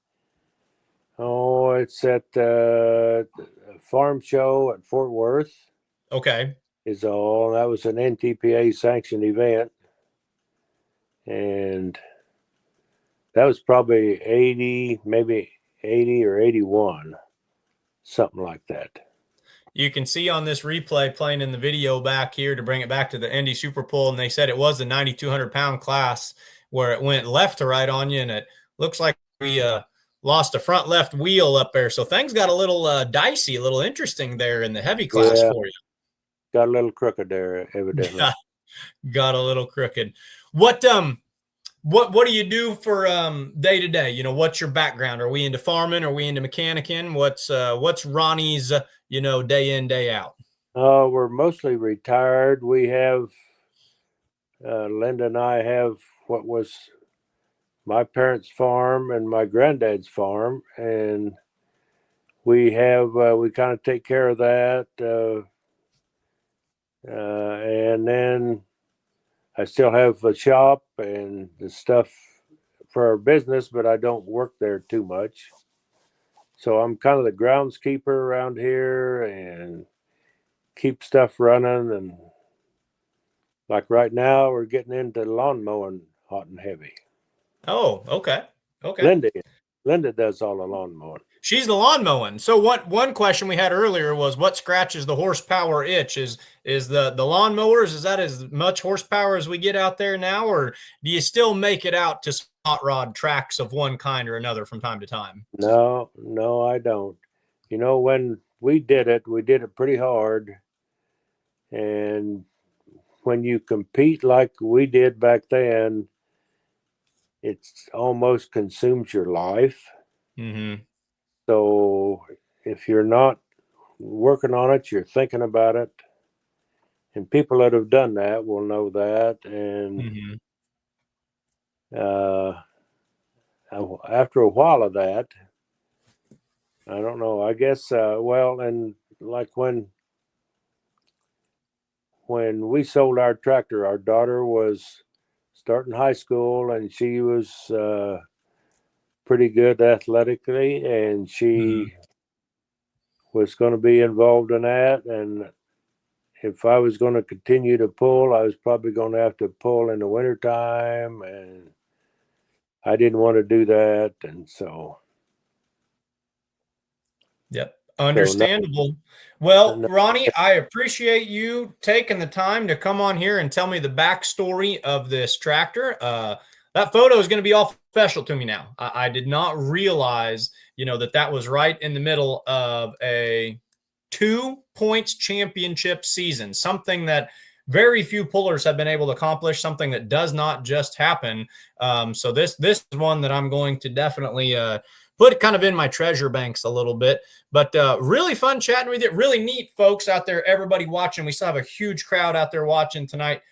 at a farm show at Fort Worth. Okay. Is all. That was an NTPA sanctioned event. And that was probably 80, maybe 80 or 81, something like that. You can see on this replay playing in the video back here to bring it back to the Indy Super Pull, and they said it was the 9,200 pound class where it went left to right on you, and it looks like we lost a front left wheel up there. So things got a little dicey, a little interesting there in the heavy class for you. Got a little crooked there, evidently. Got a little crooked. What do you do for day to day? You know, what's your background? Are we into farming? Are we into mechanicking? What's Ronnie's day in, day out? We're mostly retired. We have Linda and I have what was my parents' farm and my granddad's farm, and we kind of take care of that. And then I still have a shop and the stuff for our business, but I don't work there too much. So I'm kind of the groundskeeper around here and keep stuff running. And like right now, we're getting into lawn mowing hot and heavy. Oh, okay. Linda does all the lawn mowing. She's the lawn mowing. So one question we had earlier was what scratches the horsepower itch? Is the lawn mowers, is that as much horsepower as we get out there now, or do you still make it out to hot rod tracks of one kind or another from time to time? No, I don't. You know, when we did it pretty hard. And when you compete like we did back then, it almost consumes your life. Mm-hmm. So if you're not working on it, you're thinking about it. And people that have done that will know that. And after a while of that, I don't know, I guess, and like when we sold our tractor, our daughter was starting high school and she was pretty good athletically, and she was going to be involved in that. And if I was going to continue to pull, I was probably going to have to pull in the wintertime, and I didn't want to do that. And so. Yep. Understandable. Ronnie, I appreciate you taking the time to come on here and tell me the backstory of this tractor. That photo is going to be all special to me now. I did not realize, that was right in the middle of a 2 points championship season, something that very few pullers have been able to accomplish, something that does not just happen. So this is one that I'm going to definitely put kind of in my treasure banks a little bit. But really fun chatting with you. Really neat folks out there, everybody watching. We still have a huge crowd out there watching tonight.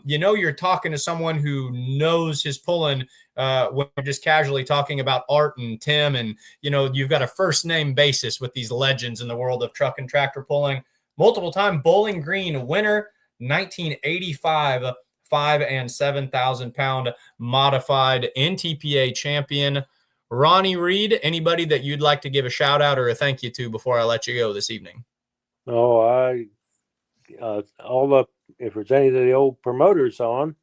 You're talking to someone who knows his pulling when we're just casually talking about Art and Tim, and you've got a first name basis with these legends in the world of truck and tractor pulling. Multiple time Bowling Green winner, 1985 5 and 7,000 pound modified NTPA champion, Ronnie Reed. Anybody that you'd like to give a shout out or a thank you to before I let you go this evening? If there's any of the old promoters on,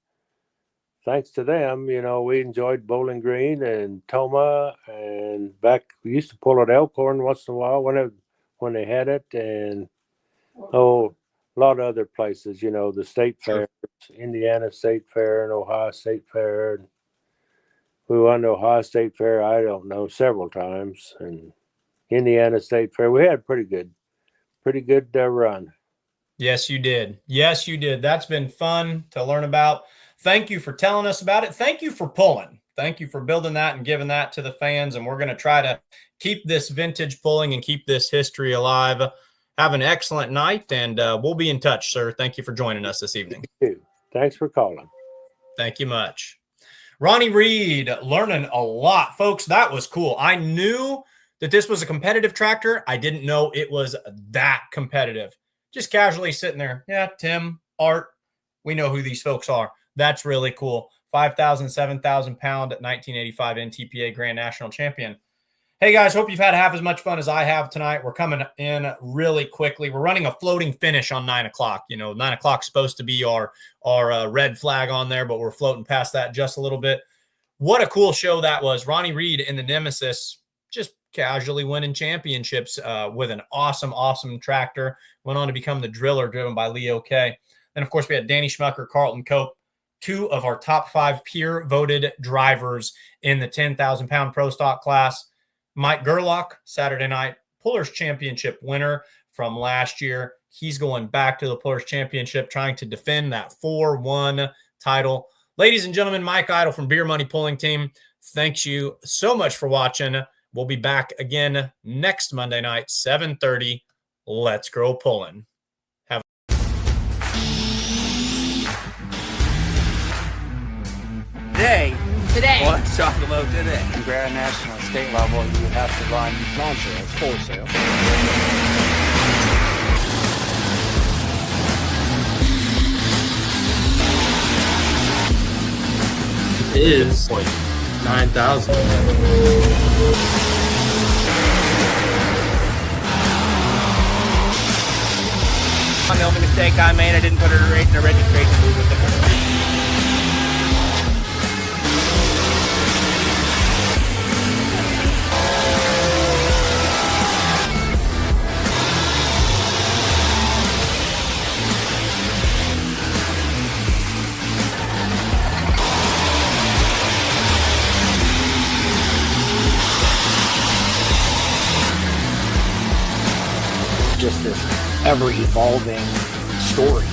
thanks to them, we enjoyed Bowling Green and Toma, and back we used to pull at Elkhorn once in a while when they had it, and a lot of other places, the state fairs, Indiana State Fair and Ohio State Fair. And we won the Ohio State Fair, I don't know, several times, and Indiana State Fair. We had a pretty good run. Yes, you did. Yes, you did. That's been fun to learn about. Thank you for telling us about it. Thank you for pulling. Thank you for building that and giving that to the fans. And we're going to try to keep this vintage pulling and keep this history alive. Have an excellent night, and we'll be in touch, sir. Thank you for joining us this evening. Thanks for calling. Thank you much. Ronnie Reed, learning a lot. Folks, that was cool. I knew that this was a competitive tractor. I didn't know it was that competitive. Just casually sitting there. Yeah, Tim, Art, we know who these folks are. That's really cool. 5,000, 7,000 pound 1985 NTPA Grand National Champion. Hey, guys, hope you've had half as much fun as I have tonight. We're coming in really quickly. We're running a floating finish on 9 o'clock. 9 o'clock is supposed to be our red flag on there, but we're floating past that just a little bit. What a cool show that was. Ronnie Reed in the Nemesis just casually winning championships with an awesome tractor. Went on to become the driller driven by Leo K. Then, of course, we had Danny Schmucker, Carlton Cope, 2 of our top 5 peer-voted drivers in the 10,000-pound pro stock class. MikeGerlach, Saturday night Pullers Championship winner from last year. He's going back to the Pullers Championship, trying to defend that 4-1 title. Ladies and gentlemen, Mike Idle from Beer Money Pulling Team, thanks you so much for watching. We'll be back again next Monday night, 7:30. Let's grow pulling. Today. Well, let's talk about today. Grand national and state level, you have to run non-sales, wholesale. Is like 9,000. The only mistake I made, I didn't put it in a registration movement. Just this ever-evolving story.